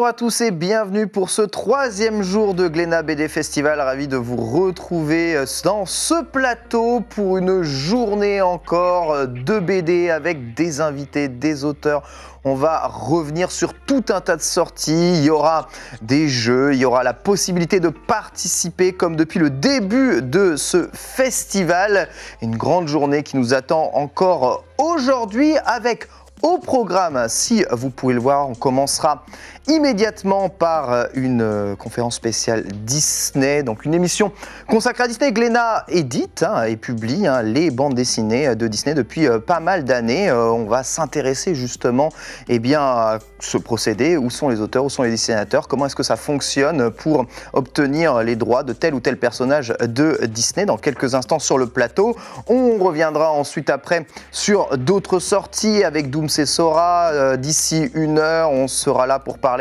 Bonjour à tous et bienvenue pour ce 3e jour de Glénat BD Festival. Ravi de vous retrouver dans ce plateau pour une journée encore de BD avec des invités, des auteurs. On va revenir sur tout un tas de sorties. Il y aura des jeux, il y aura la possibilité de participer comme depuis le début de ce festival. Une grande journée qui nous attend encore aujourd'hui avec au programme, si vous pouvez le voir, on commencera immédiatement par une conférence spéciale Disney, donc une émission consacrée à Disney. Glénat édite et publie les bandes dessinées de Disney depuis pas mal d'années. On va s'intéresser justement à ce procédé, où sont les auteurs, où sont les dessinateurs, comment est-ce que ça fonctionne pour obtenir les droits de tel ou tel personnage de Disney. Dans quelques instants sur le plateau, on reviendra ensuite après sur d'autres sorties avec Dooms et Sora. D'ici 1 heure, on sera là pour parler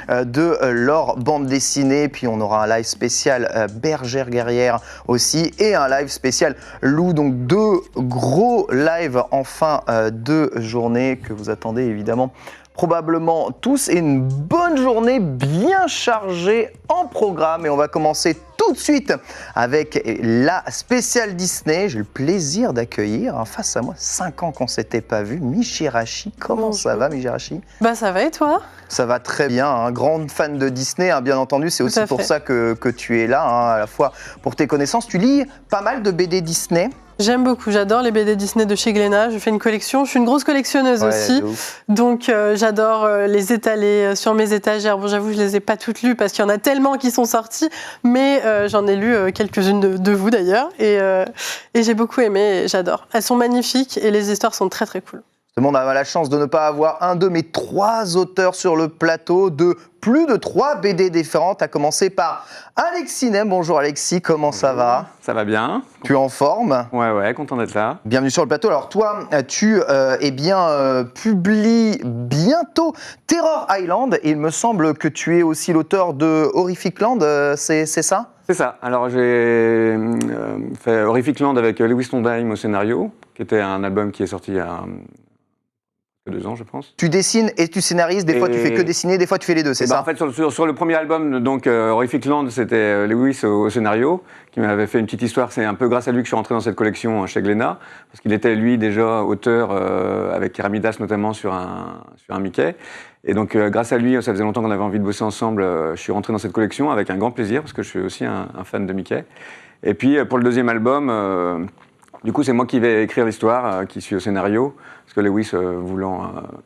de leur bande dessinée, puis on aura un live spécial Bergère guerrière aussi et un live spécial Loup, donc 2 gros lives en fin de journée que vous attendez évidemment probablement tous, et une bonne journée bien chargée en programme. Et on va commencer tout de suite avec la spéciale Disney. J'ai le plaisir d'accueillir face à moi, 5 ans qu'on ne s'était pas vu, Michirachi. Comment ça va, Michirachi ? Ça va et toi ? Ça va très bien, grande fan de Disney, bien entendu. C'est aussi pour ça que tu es là, à la fois pour tes connaissances. Tu lis pas mal de BD Disney ? J'aime beaucoup, j'adore les BD Disney de chez Glénat. Je fais une collection, je suis une grosse collectionneuse aussi. Donc j'adore les étaler sur mes étagères. Bon, j'avoue, je les ai pas toutes lues parce qu'il y en a tellement qui sont sorties, mais j'en ai lu quelques-unes de vous d'ailleurs. Et j'ai beaucoup aimé, et j'adore. Elles sont magnifiques et les histoires sont très très cool. Tout le monde a la chance de ne pas avoir un, deux, mais 3 auteurs sur le plateau de plus de 3 BD différentes, à commencer par Alexis Nem. Bonjour Alexis, comment ça va ? Ça va bien. Tu es en forme ? Ouais, content d'être là. Bienvenue sur le plateau. Alors toi, tu publies bientôt Terror Island, et il me semble que tu es aussi l'auteur de Horrific Land, c'est ça ? C'est ça. Alors j'ai fait Horrific Land avec Lewis Trondheim au scénario, qui était un album qui est sorti il y a 2 ans, je pense. Tu dessines et tu scénarises, des fois tu fais que dessiner, des fois tu fais les deux, c'est ça ? En fait, sur le premier album, donc Horrific Land, c'était Lewis au scénario, qui m'avait fait une petite histoire. C'est un peu grâce à lui que je suis rentré dans cette collection chez Glénat, parce qu'il était, lui, déjà auteur, avec Keramidas notamment, sur un Mickey. Et donc, grâce à lui, ça faisait longtemps qu'on avait envie de bosser ensemble. Je suis rentré dans cette collection avec un grand plaisir, parce que je suis aussi un fan de Mickey. Et puis, pour le deuxième album, du coup, c'est moi qui vais écrire l'histoire, qui suis au scénario, parce que Lewis,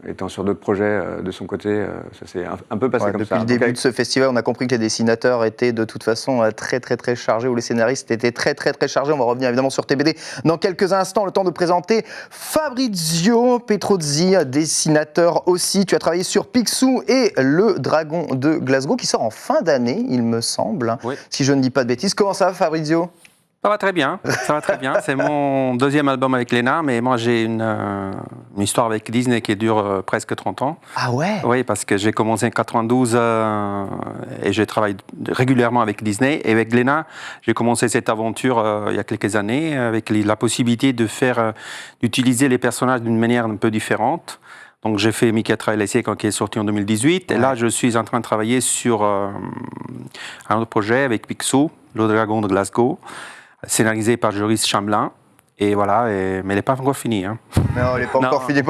étant sur d'autres projets de son côté, ça s'est un peu passé comme ça. Depuis le début de ce festival, on a compris que les dessinateurs étaient de toute façon très très très chargés, ou les scénaristes étaient très très très chargés. On va revenir évidemment sur tes BD dans quelques instants. Le temps de présenter Fabrizio Petrozzi, dessinateur aussi. Tu as travaillé sur Picsou et le Dragon de Glasgow, qui sort en fin d'année, il me semble, si je ne dis pas de bêtises. Comment ça va, Fabrizio ? Ça va très bien, C'est mon 2e album avec Glénat, mais moi j'ai une histoire avec Disney qui dure presque 30 ans. Ah ouais ? Oui, parce que j'ai commencé en 92 et je travaille régulièrement avec Disney. Et avec Glénat, j'ai commencé cette aventure il y a quelques années avec la possibilité d'utiliser les personnages d'une manière un peu différente. Donc j'ai fait Mickey Trail Essai qui est sorti en 2018. Ouais. Et là, je suis en train de travailler sur un autre projet avec Picsou, le Dragon de Glasgow, scénarisé par Joris Chamblin. Et voilà, mais elle n'est pas encore finie. Non, elle n'est pas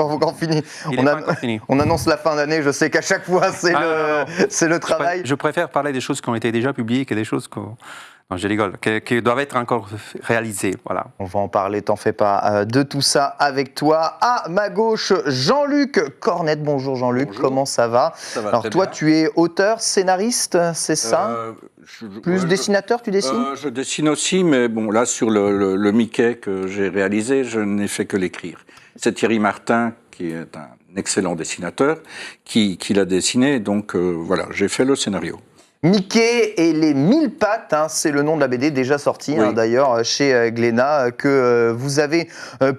encore finie. On annonce la fin d'année, je sais qu'à chaque fois, c'est le travail. Je préfère parler des choses qui ont été déjà publiées que des choses non, je rigole, qui doivent être encore réalisées. Voilà. On va en parler, t'en fais pas, de tout ça avec toi. À ma gauche, Jean-Luc Cornette. Bonjour Jean-Luc, comment ça va ? Ça va. Alors toi, bien. Tu es auteur, scénariste, c'est ça ? Plus dessinateur, tu dessines ? Je dessine aussi, mais bon, là, sur le Mickey que j'ai réalisé, je n'ai fait que l'écrire. C'est Thierry Martin, qui est un excellent dessinateur, qui l'a dessiné, donc voilà, j'ai fait le scénario. Mickey et les 1000 pattes, c'est le nom de la BD déjà sortie d'ailleurs chez Glénat, que vous avez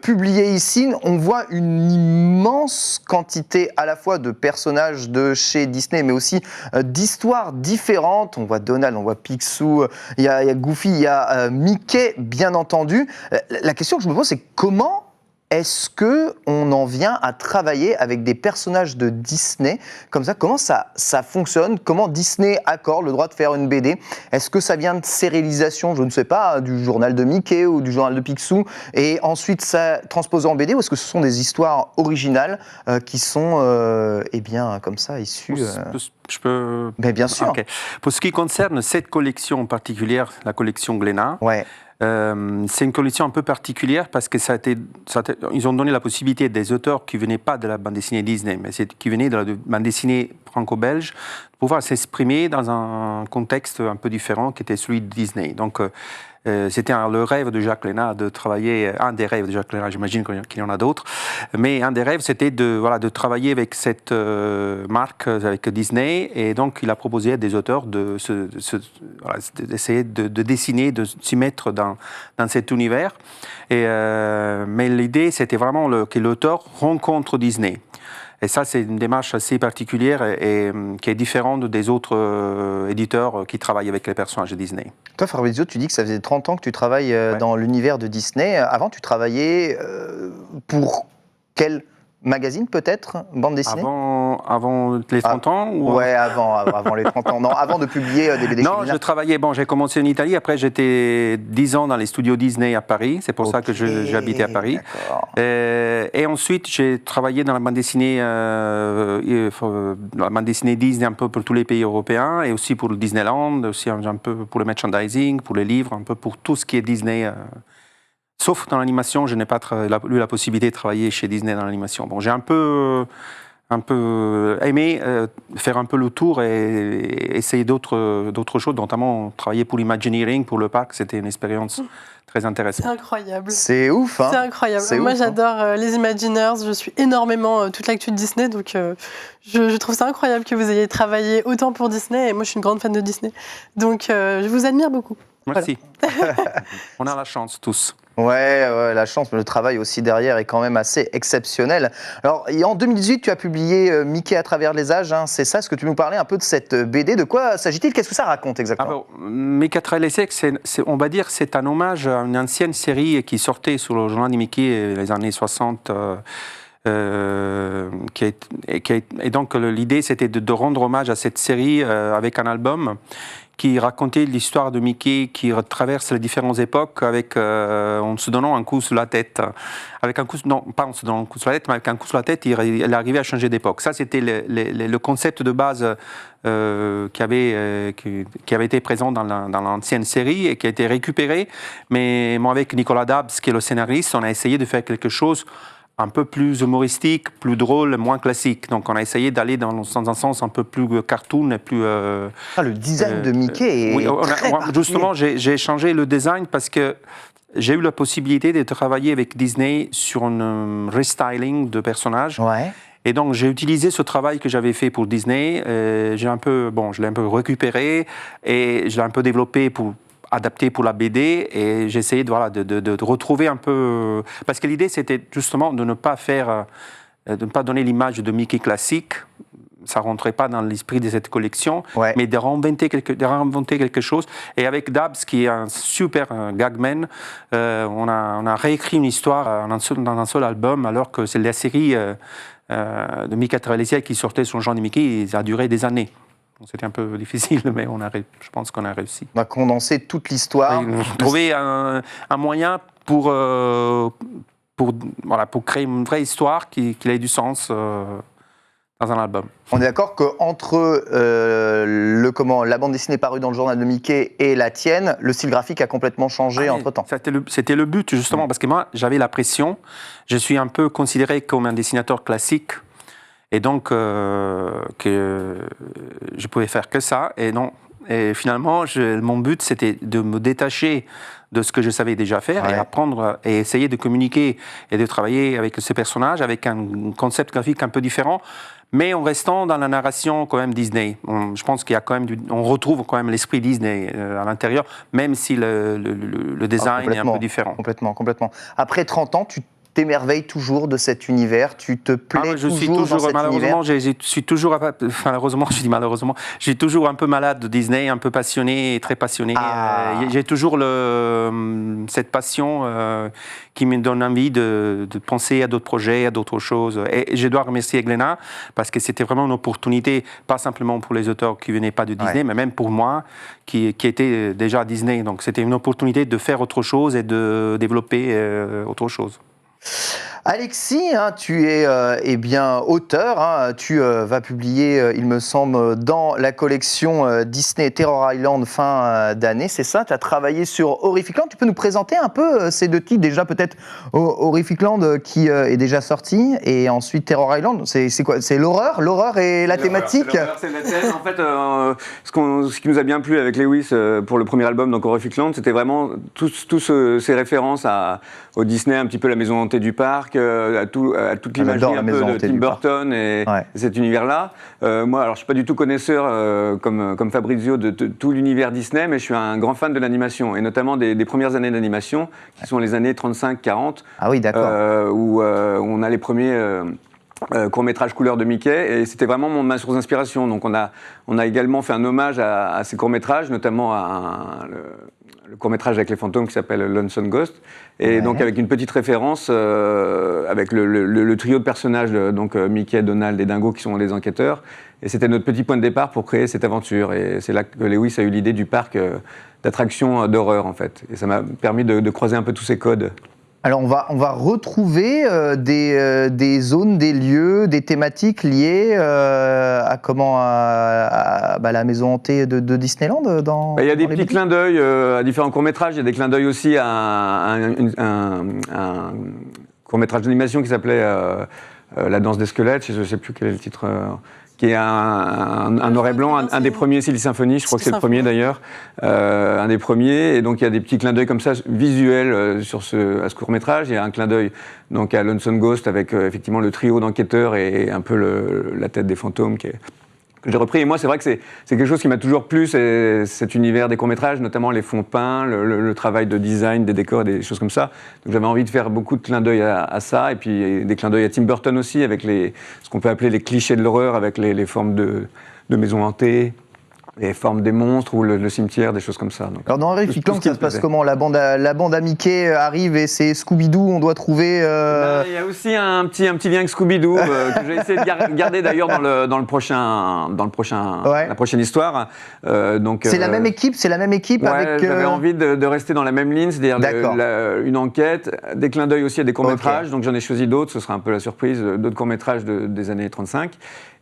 publié ici. On voit une immense quantité à la fois de personnages de chez Disney, mais aussi d'histoires différentes. On voit Donald, on voit Picsou, il y a Goofy, il y a Mickey, bien entendu. La question que je me pose, c'est comment est-ce qu'on en vient à travailler avec des personnages de Disney comme ça? Comment ça fonctionne? Comment Disney accorde le droit de faire une BD? Est-ce que ça vient de sérialisation, je ne sais pas, du journal de Mickey ou du journal de Picsou, et ensuite ça transposé en BD, ou est-ce que ce sont des histoires originales qui sont, eh bien, comme ça, issues... Je peux... Mais bien sûr. Okay. Pour ce qui concerne cette collection en particulier, la collection Glénat, ouais. C'est une collection un peu particulière parce que ils ont donné la possibilité à des auteurs qui ne venaient pas de la bande dessinée Disney, mais qui venaient de la bande dessinée franco-belge, de pouvoir s'exprimer dans un contexte un peu différent qui était celui de Disney. Donc, c'était le rêve de Jacques Glénat de travailler, un des rêves de Jacques Glénat, j'imagine qu'il y en a d'autres, mais un des rêves c'était de travailler avec cette marque, avec Disney, et donc il a proposé à des auteurs d'essayer de dessiner, de s'y mettre dans cet univers. Mais l'idée c'était vraiment que l'auteur rencontre Disney. Et ça, c'est une démarche assez particulière et qui est différente des autres éditeurs qui travaillent avec les personnages de Disney. Toi, Fabrizio, tu dis que ça faisait 30 ans que tu travailles dans l'univers de Disney. Avant, tu travaillais pour quel magazine, peut-être? Bande dessinée? Avant les 30 ans ou... Ouais, avant les 30 ans. Non, avant de publier des BD. Non, je travaillais, j'ai commencé en Italie, après j'étais 10 ans dans les studios Disney à Paris, c'est pour ça que j'habitais à Paris. Et ensuite, j'ai travaillé dans la bande dessinée Disney un peu pour tous les pays européens, et aussi pour le Disneyland, aussi un peu pour le merchandising, pour les livres, un peu pour tout ce qui est Disney. Sauf dans l'animation, je n'ai pas eu la possibilité de travailler chez Disney dans l'animation. Bon, j'ai un peu aimé faire un peu le tour et essayer d'autres choses, notamment travailler pour l'Imagineering, pour le parc. C'était une expérience très intéressante. C'est incroyable. C'est ouf, hein? C'est incroyable. Moi, j'adore les Imagineers. Je suis énormément toute l'actu de Disney, donc je trouve ça incroyable que vous ayez travaillé autant pour Disney. Et moi, je suis une grande fan de Disney, donc je vous admire beaucoup. Merci. Voilà. On a la chance tous. Ouais, la chance, mais le travail aussi derrière est quand même assez exceptionnel. Alors, en 2018, tu as publié Mickey à travers les âges, hein, c'est ça? Est-ce que tu nous parlais un peu de cette BD? De quoi s'agit-il? Qu'est-ce que ça raconte exactement? Alors, Mickey à travers les âges, on va dire c'est un hommage à une ancienne série qui sortait sur le journal de Mickey les années 60. Et donc, l'idée, c'était de rendre hommage à cette série avec un album qui racontait l'histoire de Mickey qui traverse les différentes époques en se donnant un coup sur la tête. Non, pas en se donnant un coup sur la tête, mais avec un coup sur la tête, il arrivait à changer d'époque. Ça, c'était le concept de base qui avait été présent dans l'ancienne série et qui a été récupéré. Mais moi, avec Nicolas Dabs, qui est le scénariste, on a essayé de faire quelque chose un peu plus humoristique, plus drôle, moins classique. Donc on a essayé d'aller dans un sens un peu plus cartoon et plus... le design de Mickey est très particulier. Justement, j'ai changé le design parce que j'ai eu la possibilité de travailler avec Disney sur un restyling de personnages. Ouais. Et donc j'ai utilisé ce travail que j'avais fait pour Disney. Je l'ai un peu récupéré et je l'ai un peu développé adapté pour la BD, et j'ai essayé de retrouver un peu... Parce que l'idée, c'était justement de ne pas donner l'image de Mickey classique, ça ne rentrait pas dans l'esprit de cette collection, mais de réinventer quelque chose. Et avec Dabs, qui est un super gagman, on a réécrit une histoire dans un seul album, alors que c'est la série de Mickey à travers les siècles qui sortait sur le genre de Mickey, ça a duré des années. C'était un peu difficile, mais je pense qu'on a réussi. On a condensé toute l'histoire. Trouver un moyen pour créer une vraie histoire qui ait du sens dans un album. On est d'accord qu'entre la bande dessinée parue dans le journal de Mickey et la tienne, le style graphique a complètement changé entre-temps. C'était le but, justement, parce que moi, j'avais la pression. Je suis un peu considéré comme un dessinateur classique. Et donc, que je pouvais faire que ça. Et non. Et finalement, mon but, c'était de me détacher de ce que je savais déjà faire et apprendre et essayer de communiquer et de travailler avec ces personnages avec un concept graphique un peu différent, mais en restant dans la narration quand même Disney. Je pense qu'il y a quand même on retrouve quand même l'esprit Disney à l'intérieur, même si le design est un peu différent. Complètement. Après 30 ans, tu t'émerveilles toujours de cet univers, tu te plais toujours dans cet malheureusement, univers. je suis toujours, malheureusement, je dis malheureusement, j'ai toujours un peu malade de Disney, un peu passionné et très passionné. J'ai toujours cette passion qui me donne envie de penser à d'autres projets, à d'autres choses. Et je dois remercier Glénat parce que c'était vraiment une opportunité, pas simplement pour les auteurs qui venaient pas de Disney, mais même pour moi qui était déjà à Disney. Donc c'était une opportunité de faire autre chose et de développer autre chose. Alexis, tu es bien auteur, tu vas publier, il me semble, dans la collection Disney Terror Island fin d'année, c'est ça? Tu as travaillé sur Horrific Land, tu peux nous présenter un peu ces deux titres, déjà peut-être Horrific Land qui est déjà sorti, et ensuite Terror Island, c'est quoi? C'est l'horreur et la thématique? C'est la thèse. En fait, ce qui nous a bien plu avec Lewis pour le premier album, donc Horrific Land, c'était vraiment tous ces références au Disney, un petit peu la maison hantée du parc, à toute l'imagerie un peu de Tim Burton et cet univers-là. Moi, alors je suis pas du tout connaisseur comme Fabrizio de tout l'univers Disney, mais je suis un grand fan de l'animation et notamment des premières années d'animation, qui sont les années 35-40. Ah oui, d'accord. Où on a les premiers court-métrage couleur de Mickey, et c'était vraiment ma source d'inspiration. Donc on a également fait un hommage à ces courts-métrages, notamment à le court-métrage avec les fantômes qui s'appelle Lonesome Ghost, et donc avec une petite référence avec le trio de personnages, donc Mickey, Donald et Dingo qui sont les enquêteurs, et c'était notre petit point de départ pour créer cette aventure, et c'est là que Lewis a eu l'idée du parc d'attractions d'horreur en fait, et ça m'a permis de croiser un peu tous ces codes. Alors on va retrouver des zones, des lieux, des thématiques liées à la maison hantée de Disneyland Il y a des petits clins d'œil à différents courts-métrages. Il y a des clins d'œil aussi à un court-métrage d'animation qui s'appelait La danse des squelettes, je ne sais plus quel est le titre, qui est un noir et blanc, un des premiers Silly Symphony, je crois que c'est le premier d'ailleurs, un des premiers, et donc il y a des petits clins d'œil comme ça, visuels à ce court-métrage. Il y a un clin d'œil donc à Lonesome Ghost avec effectivement le trio d'enquêteurs et un peu la tête des fantômes que j'ai repris. Et moi, c'est vrai que c'est quelque chose qui m'a toujours plu, cet univers des courts-métrages, notamment les fonds peints, le travail de design, des décors, des choses comme ça. Donc j'avais envie de faire beaucoup de clins d'œil à ça, et puis des clins d'œil à Tim Burton aussi, avec ce qu'on peut appeler les clichés de l'horreur, avec les formes de maisons hantées, les formes des monstres ou le cimetière, des choses comme ça. Donc, alors dans Horrific Land, ça se passe comment? La bande à Mickey arrive et c'est Scooby-Doo, on doit trouver... Il y a aussi un petit lien avec Scooby-Doo que j'ai essayé de garder d'ailleurs dans la prochaine histoire. C'est la même équipe, avec... J'avais envie de rester dans la même ligne, c'est-à-dire une enquête, des clins d'œil aussi à des courts-métrages, donc j'en ai choisi d'autres, ce sera un peu la surprise, d'autres courts-métrages des années 35.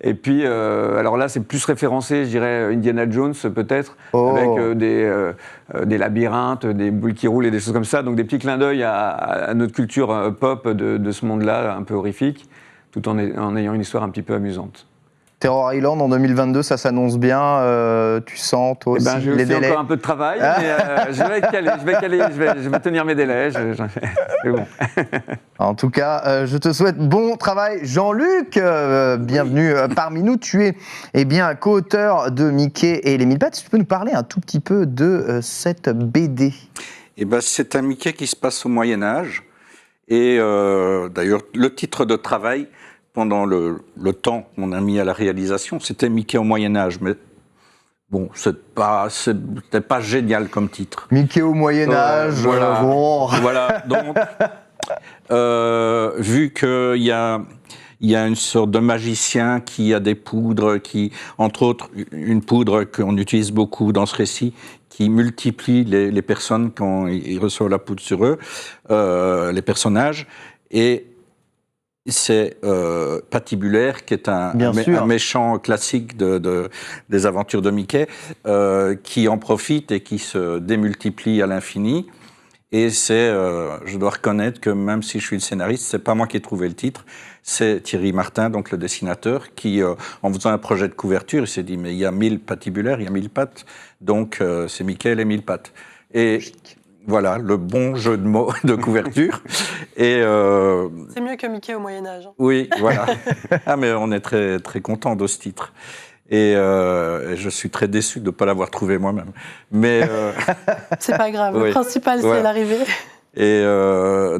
Et puis, alors là, c'est plus référencé, je dirais, Indiana Jones peut-être, avec des labyrinthes, des boules qui roulent et des choses comme ça. Donc des petits clins d'œil à notre culture pop de ce monde-là, un peu horrifique, tout en ayant une histoire un petit peu amusante. Terror Island en 2022, ça s'annonce bien. Tu sens toi aussi j'ai les aussi délais. Encore un peu de travail, mais je vais être calé, je vais tenir mes délais. C'est bon. En tout cas, je te souhaite bon travail, Jean-Luc. Bienvenue parmi nous. Tu es bien co-auteur de Mickey et les Mille Pattes. Tu peux nous parler un tout petit peu de cette BD? C'est un Mickey qui se passe au Moyen Âge, et d'ailleurs le titre de travail pendant le temps qu'on a mis à la réalisation, c'était Mickey au Moyen-Âge, mais bon, c'était pas génial comme titre. Mickey au Moyen-Âge, voilà. Bon. Voilà, donc, vu qu'il y a une sorte de magicien qui a des poudres, entre autres, une poudre qu'on utilise beaucoup dans ce récit, qui multiplie les personnes quand ils reçoivent la poudre sur eux, les personnages, et c'est Patibulaire, qui est un méchant classique des aventures de Mickey, qui en profite et qui se démultiplie à l'infini. Et je dois reconnaître que même si je suis le scénariste, c'est pas moi qui ai trouvé le titre, c'est Thierry Martin, donc le dessinateur, qui, en faisant un projet de couverture, il s'est dit, mais il y a 1000 patibulaires, il y a 1000 pattes, donc c'est Mickey et les 1000 pattes. Et voilà, le bon jeu de mots de couverture. Et c'est mieux que Mickey au Moyen-Âge. Oui, voilà. Mais on est très, très content de ce titre. Et je suis très déçu de ne pas l'avoir trouvé moi-même. Mais c'est pas grave, le principal, c'est l'arrivée. Et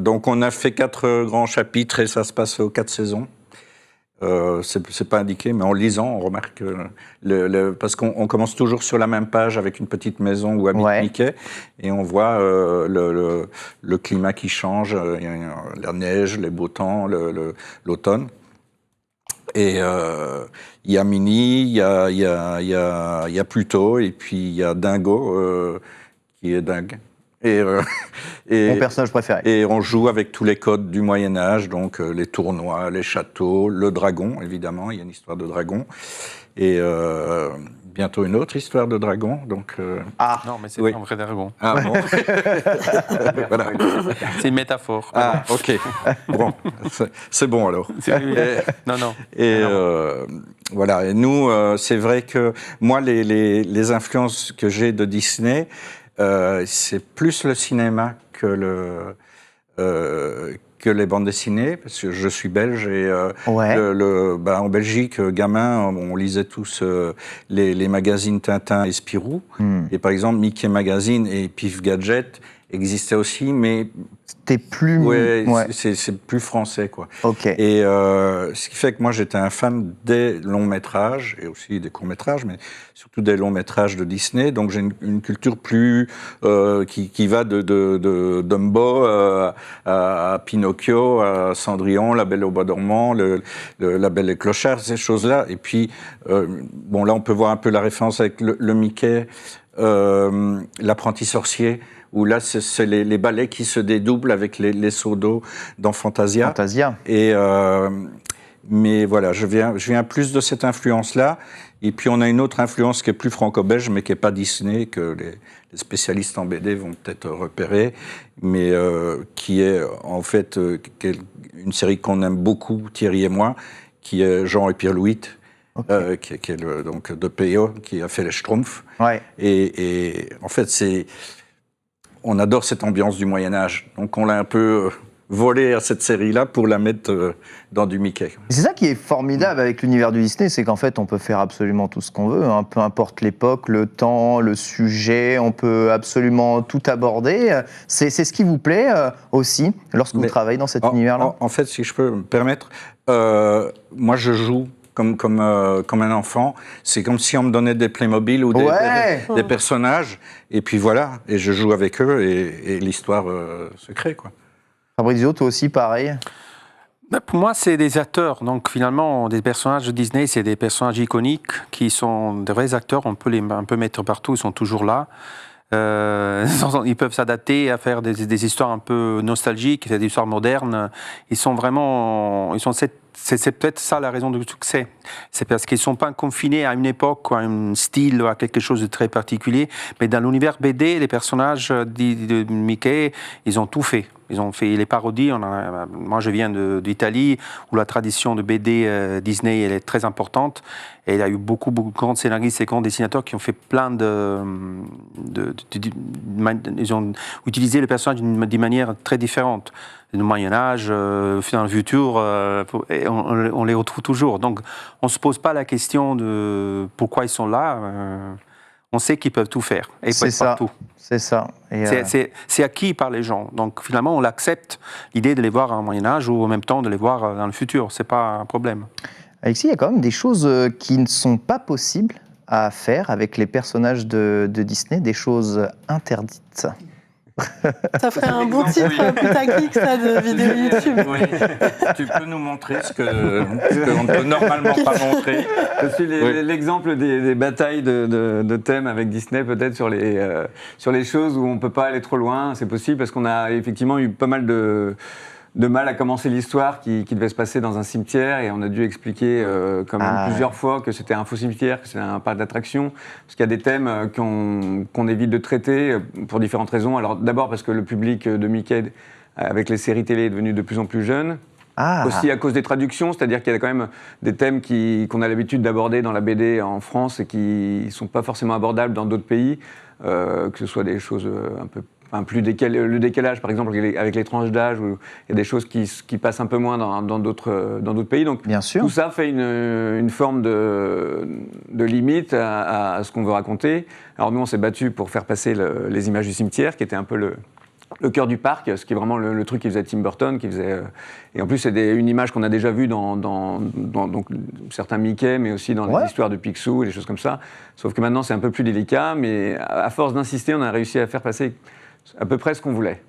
donc on a fait 4 grands chapitres et ça se passe aux 4 saisons. C'est pas indiqué, mais en lisant, on remarque parce qu'on commence toujours sur la même page avec une petite maison où habite Mickey, et on voit le climat qui change, la neige, les beaux temps, l'automne. Et il y a Minnie, il y a Pluto, et puis il y a Dingo, qui est dingue. Mon personnage préféré. Et on joue avec tous les codes du Moyen-Âge, donc les tournois, les châteaux, le dragon, évidemment, il y a une histoire de dragon. Et bientôt une autre histoire de dragon. Donc, Non, mais c'est un vrai dragon. Ah bon. Voilà. C'est une métaphore. Ah, ok. Bon, c'est bon alors. Non. Et voilà. Et nous, c'est vrai que moi, les influences que j'ai de Disney, c'est plus le cinéma que les bandes dessinées, parce que je suis belge et en Belgique, gamin, on lisait tous les magazines Tintin et Spirou. Et par exemple, Mickey Magazine et Pif Gadget existaient aussi, mais c'était plus... c'est plus français, quoi. Okay. Et ce qui fait que moi, j'étais un fan des longs métrages, et aussi des courts métrages, mais surtout des longs métrages de Disney. Donc j'ai une culture plus qui va de Dumbo à Pinocchio, à Cendrillon, La Belle au Bois dormant, La Belle et le Clochard, ces choses-là. Et puis, bon, là, on peut voir un peu la référence avec le Mickey, L'Apprenti sorcier, où là, c'est les balais qui se dédoublent avec les seaux d'eau dans Fantasia. Et, mais voilà, je viens plus de cette influence-là. Et puis, on a une autre influence qui est plus franco-belge, mais qui n'est pas Disney, que les spécialistes en BD vont peut-être repérer, mais qui est en fait une série qu'on aime beaucoup, Thierry et moi, qui est Jean et Pierre Louit. Okay. Qui est donc de Peyo, qui a fait les Schtroumpfs. Et en fait, on adore cette ambiance du Moyen-Âge. Donc on l'a un peu volé à cette série-là pour la mettre dans du Mickey. C'est ça qui est formidable avec l'univers du Disney, c'est qu'en fait on peut faire absolument tout ce qu'on veut, hein, peu importe l'époque, le temps, le sujet, on peut absolument tout aborder. C'est ce qui vous plaît aussi lorsque vous travaillez dans cet univers-là ? En fait, si je peux me permettre, moi je joue comme un enfant. C'est comme si on me donnait des Playmobil ou des personnages, et puis voilà, et je joue avec eux, et l'histoire se crée, quoi. Fabrizio, toi aussi, pareil ? Pour moi, c'est des acteurs. Donc, finalement, des personnages de Disney, c'est des personnages iconiques qui sont des vrais acteurs. On peut les mettre partout, ils sont toujours là. Ils peuvent s'adapter à faire des histoires un peu nostalgiques, des histoires modernes. C'est peut-être ça la raison du succès. C'est parce qu'ils ne sont pas confinés à une époque, à un style, à quelque chose de très particulier. Mais dans l'univers BD, les personnages de Mickey, ils ont tout fait. Ils ont fait les parodies. Moi, je viens d'Italie, où la tradition de BD Disney elle est très importante. Et il y a eu beaucoup de grands scénaristes et grands dessinateurs qui ont fait plein ils ont utilisé les personnages d'une manière très différente. Du Moyen-Âge, dans le futur, et on les retrouve toujours. Donc, on ne se pose pas la question de pourquoi ils sont là. On sait qu'ils peuvent tout faire. Et ils peuvent partout. C'est ça. C'est acquis par les gens. Donc, finalement, on l'accepte, l'idée de les voir au Moyen-Âge ou en même temps de les voir dans le futur. Ce n'est pas un problème. Alexis, il y a quand même des choses qui ne sont pas possibles à faire avec les personnages de Disney, des choses interdites. Ça ferait un bon titre putaclic, ça, de vidéo YouTube. Oui. Tu peux nous montrer ce qu'on ne peut normalement pas montrer. Je suis l'exemple des batailles de thèmes avec Disney, peut-être sur les choses où on ne peut pas aller trop loin. C'est possible parce qu'on a effectivement eu pas mal de mal à commencer l'histoire qui devait se passer dans un cimetière, et on a dû expliquer quand même plusieurs fois que c'était un faux cimetière, que c'était un parc d'attraction, parce qu'il y a des thèmes qu'on évite de traiter pour différentes raisons. Alors d'abord parce que le public de Mickey avec les séries télé est devenu de plus en plus jeune. Aussi à cause des traductions, c'est-à-dire qu'il y a quand même des thèmes qu'on a l'habitude d'aborder dans la BD en France et qui ne sont pas forcément abordables dans d'autres pays, que ce soit des choses un peu plus le décalage, par exemple, avec les tranches d'âge, où il y a des choses qui passent un peu moins dans d'autres pays. Donc, bien sûr, tout ça fait une forme de limite à ce qu'on veut raconter. Alors, nous, on s'est battus pour faire passer les images du cimetière, qui était un peu le cœur du parc, ce qui est vraiment le truc qui faisait Tim Burton, et en plus c'est une image qu'on a déjà vue dans donc, certains Mickey, mais aussi dans les histoires de Picsou et des choses comme ça. Sauf que maintenant c'est un peu plus délicat, mais à force d'insister, on a réussi à faire passer à peu près ce qu'on voulait.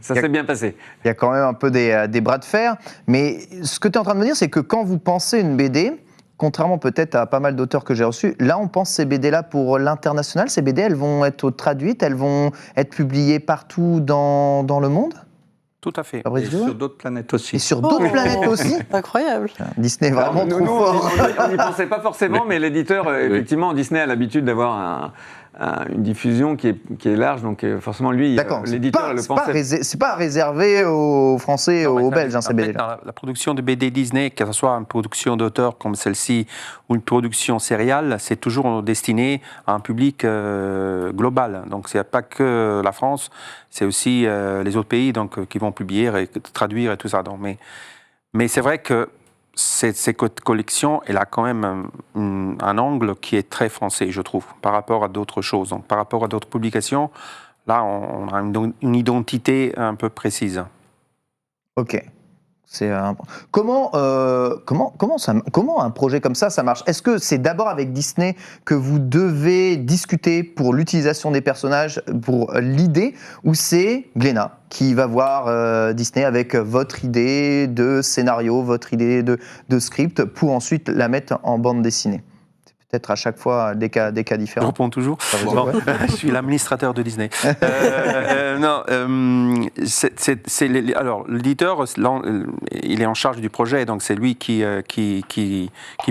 Ça s'est bien passé. Il y a quand même un peu des bras de fer, mais ce que tu es en train de me dire, c'est que quand vous pensez une BD, contrairement peut-être à pas mal d'auteurs que j'ai reçus, là on pense ces BD-là pour l'international. Ces BD, elles vont être traduites, elles vont être publiées partout dans le monde? Tout à fait. Et sur d'autres planètes aussi. Et sur d'autres planètes aussi? Incroyable. Disney est vraiment trop fort. On n'y pensait pas forcément, mais l'éditeur, effectivement, Disney a l'habitude d'avoir une diffusion qui est large, donc forcément, lui, l'éditeur le pensait. C'est pas réservé aux Français et aux Belges, ces BD. Dans la production de BD Disney, que ce soit une production d'auteur comme celle-ci ou une production sériale, c'est toujours destiné à un public global. Donc, ce n'est pas que la France, c'est aussi les autres pays qui vont publier et traduire et tout ça. Donc, mais c'est vrai que cette collection, elle a quand même un angle qui est très français, je trouve, par rapport à d'autres choses. Donc, par rapport à d'autres publications, là, on a une identité un peu précise. Ok. Comment un projet comme ça marche? Est-ce que c'est d'abord avec Disney que vous devez discuter pour l'utilisation des personnages, pour l'idée, ou c'est Glénat qui va voir Disney avec votre idée de scénario, votre idée de script, pour ensuite la mettre en bande dessinée? Peut-être à chaque fois des cas différents. Je réponds toujours. Je suis l'administrateur de Disney. Alors, l'éditeur, il est en charge du projet, donc c'est lui qui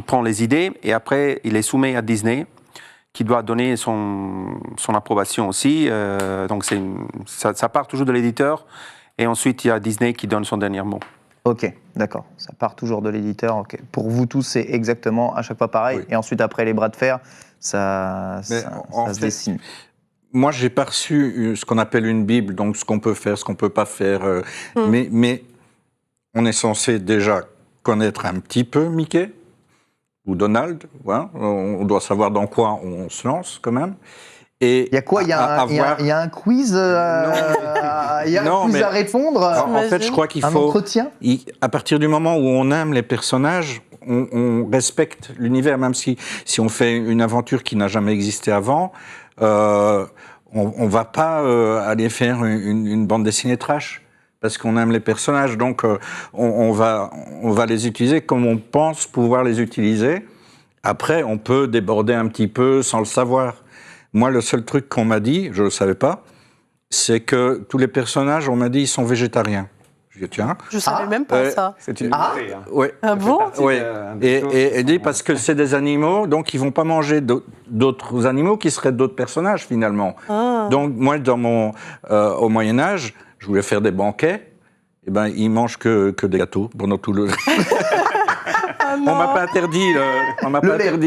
prend les idées, et après, il les soumet à Disney, qui doit donner son approbation aussi. Donc, ça part toujours de l'éditeur, et ensuite, il y a Disney qui donne son dernier mot. Ok, d'accord. Ça part toujours de l'éditeur. Okay. Pour vous tous, c'est exactement à chaque fois pareil. Oui. Et ensuite, après les bras de fer, ça se dessine. Moi, j'ai pas reçu ce qu'on appelle une Bible, donc ce qu'on peut faire, ce qu'on peut pas faire. Mais on est censé déjà connaître un petit peu Mickey ou Donald. Voilà. On doit savoir dans quoi on se lance quand même. Il y a quoi? Il y a un quiz, à répondre. En fait, je crois qu'il faut. Un entretien. À partir du moment où on aime les personnages, on respecte l'univers, même si on fait une aventure qui n'a jamais existé avant. On va pas aller faire une bande dessinée trash parce qu'on aime les personnages. Donc, on va les utiliser comme on pense pouvoir les utiliser. Après, on peut déborder un petit peu sans le savoir. Moi, le seul truc qu'on m'a dit, je ne le savais pas, c'est que tous les personnages, on m'a dit, ils sont végétariens. Je dis, tiens. Je ne savais même pas ça. C'est une idée. Ouais. Ah bon? Oui. Et dit, parce que c'est des animaux, donc ils ne vont pas manger d'autres animaux qui seraient d'autres personnages, finalement. Ah. Donc, moi, au Moyen-Âge, je voulais faire des banquets. Eh ben, ils ne mangent que des gâteaux pendant tout le... On m'a pas interdit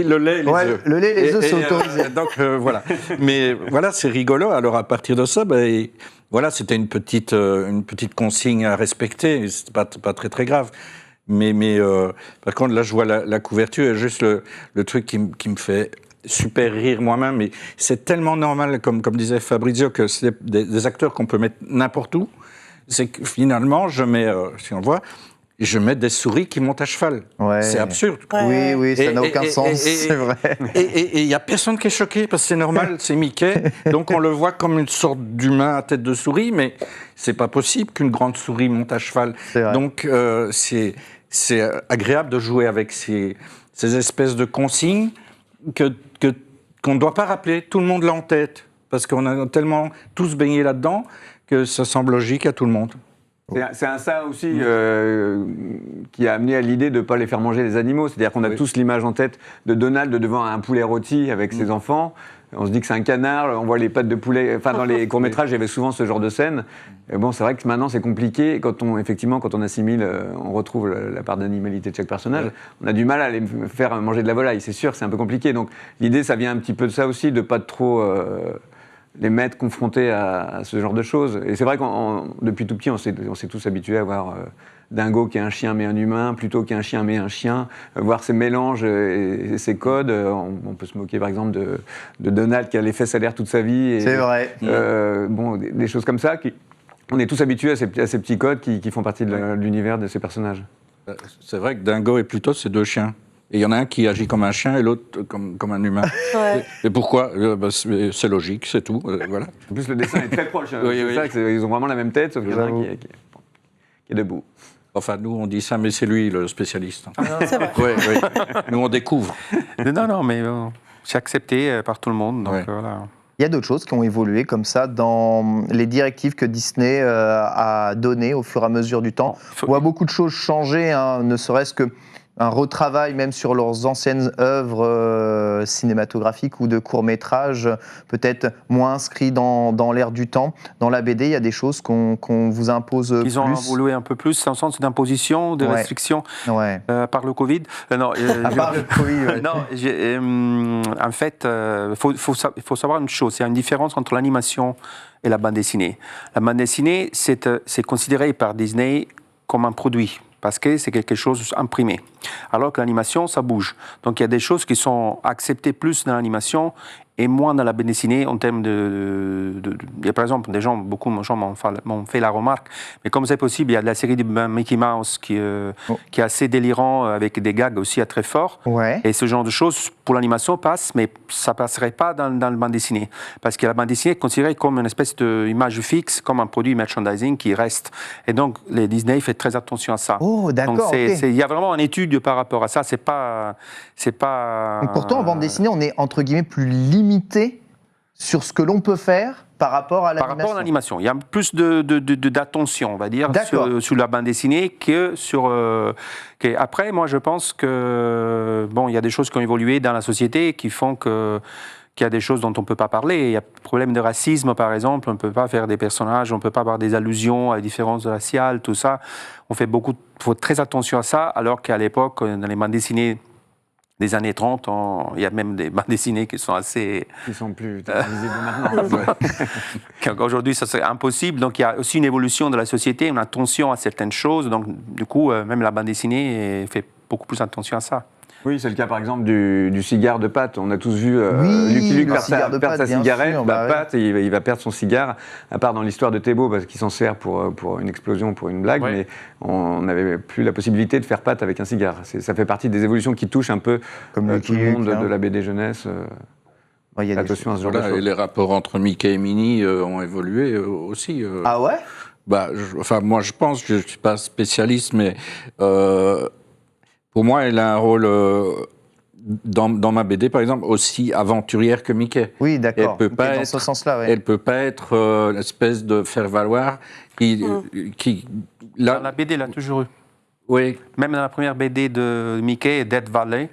le lait et les œufs. Le lait et les œufs sont autorisés. Donc voilà. Mais voilà, c'est rigolo. Alors à partir de ça, voilà, c'était une petite consigne à respecter. C'est pas très très grave. Mais par contre là, je vois la couverture et juste le truc qui me fait super rire moi-même. Mais c'est tellement normal, comme disait Fabrizio, que c'est des acteurs qu'on peut mettre n'importe où. C'est que finalement, je mets, si on voit. Je mets des souris qui montent à cheval. Ouais. C'est absurde. Ouais. Oui, ça n'a aucun sens, c'est vrai. Et il n'y a personne qui est choqué, parce que c'est normal, c'est Mickey. Donc on le voit comme une sorte d'humain à tête de souris, mais c'est pas possible qu'une grande souris monte à cheval. Donc c'est agréable de jouer avec ces espèces de consignes qu'on ne doit pas rappeler. Tout le monde l'a en tête, parce qu'on a tellement tous baigné là-dedans que ça semble logique à tout le monde. C'est ça aussi qui a amené à l'idée de ne pas les faire manger les animaux. C'est-à-dire qu'on a tous l'image en tête de Donald devant un poulet rôti avec ses enfants. On se dit que c'est un canard, on voit les pattes de poulet. Enfin, dans les courts-métrages, il y avait souvent ce genre de scène. Et bon, c'est vrai que maintenant, c'est compliqué. Quand on assimile, on retrouve la part d'animalité de chaque personnage. Ouais. On a du mal à les faire manger de la volaille, c'est sûr, c'est un peu compliqué. Donc, l'idée, ça vient un petit peu de ça aussi, de ne pas trop... les mettre confrontés à ce genre de choses. Et c'est vrai que depuis tout petit, on s'est tous habitués à voir Dingo qui est un chien mais un humain, plutôt qu'un chien mais un chien, voir ces mélanges et ces codes. On peut se moquer par exemple de Donald qui a les fesses à l'air toute sa vie. C'est vrai. Bon, des choses comme ça on est tous habitués à ces petits codes qui font partie de l'univers de ces personnages. C'est vrai que Dingo et Pluto, c'est deux chiens. Et il y en a un qui agit comme un chien et l'autre comme un humain. Ouais. Et pourquoi c'est logique, c'est tout. Voilà. En plus, le dessin est très proche. Hein. Oui, C'est oui. ça, ils ont vraiment la même tête, sauf qu'il y en a un qui est debout. Enfin, nous, on dit ça, mais c'est lui le spécialiste. C'est vrai. Oui, oui. Nous, on découvre. Non, mais c'est accepté par tout le monde. Donc, Ouais. voilà. Il y a d'autres choses qui ont évolué comme ça dans les directives que Disney a données au fur et à mesure du temps. On voit beaucoup de choses changer, hein, ne serait-ce que un retravail même sur leurs anciennes œuvres cinématographiques ou de courts-métrages, peut-être moins inscrits dans l'air du temps. Dans la BD, il y a des choses qu'on vous impose plus. Ils ont évolué un peu plus dans le sens d'imposition, de restriction par le Covid. Non, à part le Covid, ouais. non, en fait, il faut savoir une chose, il y a une différence entre l'animation et la bande dessinée. La bande dessinée, c'est considéré par Disney comme un produit, parce que c'est quelque chose imprimé. Alors que l'animation, ça bouge. Donc il y a des choses qui sont acceptées plus dans l'animation et moins dans la bande dessinée en termes il y a par exemple, beaucoup de gens m'ont fait la remarque, mais comme c'est possible, il y a de la série de Mickey Mouse qui est assez délirant, avec des gags aussi à très forts. Ouais. Et ce genre de choses, pour l'animation, passe, mais ça ne passerait pas dans le bande dessinée. Parce que la bande dessinée est considérée comme une espèce d'image fixe, comme un produit merchandising qui reste. Et donc, les Disney fait très attention à ça. Oh, d'accord. Donc, Ok. il y a vraiment une étude par rapport à ça. C'est pas. Donc pourtant, en bande dessinée, on est entre guillemets plus limité sur ce que l'on peut faire par rapport à l'animation. Par rapport à l'animation, il y a plus d'attention, on va dire, sur la bande dessinée que sur. Après, moi, je pense que il y a des choses qui ont évolué dans la société qui font qu'il y a des choses dont on ne peut pas parler. Il y a le problème de racisme, par exemple. On ne peut pas faire des personnages, on ne peut pas avoir des allusions à la différence raciale, tout ça. On fait faut très attention à ça, alors qu'à l'époque, dans les bandes dessinées des années 30, il y a même des bandes dessinées qui sont assez... Qui sont plus visibles maintenant. Aujourd'hui, ça serait impossible. Donc, il y a aussi une évolution de la société, une attention à certaines choses. Donc, du coup, même la bande dessinée fait beaucoup plus attention à ça. Oui, c'est le cas par exemple du cigare de Pat. On a tous vu Lucky Luke perdre sa cigarette. Sûr, Pat, il va perdre son cigare, à part dans l'histoire de Thébault, parce qu'il s'en sert pour une explosion, pour une blague, mais on n'avait plus la possibilité de faire Pat avec un cigare. Ça fait partie des évolutions qui touchent un peu comme tout le monde de la BD jeunesse. Il y a attention à ce genre de choses. Et les rapports entre Mickey et Minnie ont évolué aussi. Ah ouais? Moi, je pense, je ne suis pas spécialiste, mais... pour moi, elle a un rôle, dans ma BD, par exemple, aussi aventurière que Mickey. Oui, d'accord. Elle peut pas dans être, ce sens-là, oui. Elle peut pas être l'espèce de faire-valoir qui Dans la BD, elle a toujours eu. Oui. Même dans la première BD de Mickey, Death Valley,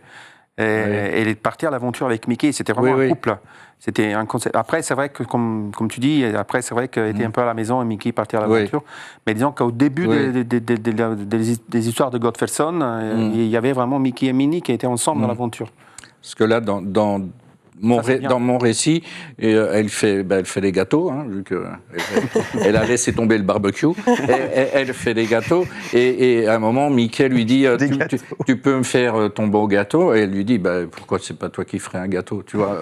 elle est partie à l'aventure avec Mickey. C'était vraiment un couple. C'était un concept. Après, c'est vrai que, comme tu dis, c'est vrai qu'elle était un peu à la maison et Mickey partait à l'aventure. Mais disons qu'au début des histoires de Godferson, il y avait vraiment Mickey et Minnie qui étaient ensemble dans l'aventure. Parce que là, dans mon récit, elle fait les gâteaux, hein, vu qu'elle a laissé tomber le barbecue. Elle fait des gâteaux. Et à un moment, Mickey lui dit tu peux me faire ton beau gâteau. Et elle lui dit pourquoi c'est pas toi qui ferais un gâteau, tu vois.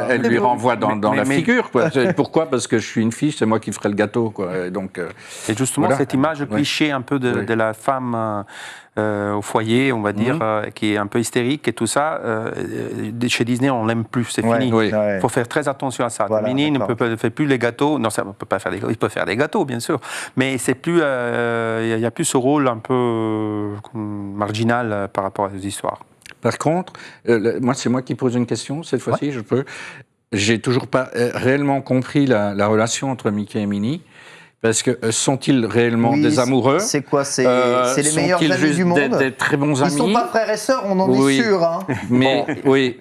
Elle lui renvoie dans la figure. Quoi. Pourquoi? Parce que je suis une fille, c'est moi qui ferai le gâteau. Quoi. Et justement, voilà. Cette image cliché un peu de la femme au foyer, on va dire, qui est un peu hystérique et tout ça, chez Disney, on l'aime plus, c'est fini. Il faut faire très attention à ça. Voilà, Minnie ne fait plus les gâteaux. Non, ça, on peut pas faire il peut faire des gâteaux, bien sûr, mais c'est plus, il y a plus ce rôle un peu marginal par rapport à ces histoires. Par contre, c'est moi qui pose une question, cette fois-ci, je peux. J'ai toujours pas réellement compris la relation entre Mickey et Minnie. Parce que sont-ils réellement des amoureux? C'est quoi? C'est les meilleurs amis du monde? Des très bons amis? Ils sont pas frères et sœurs, on en est sûr. Hein. Mais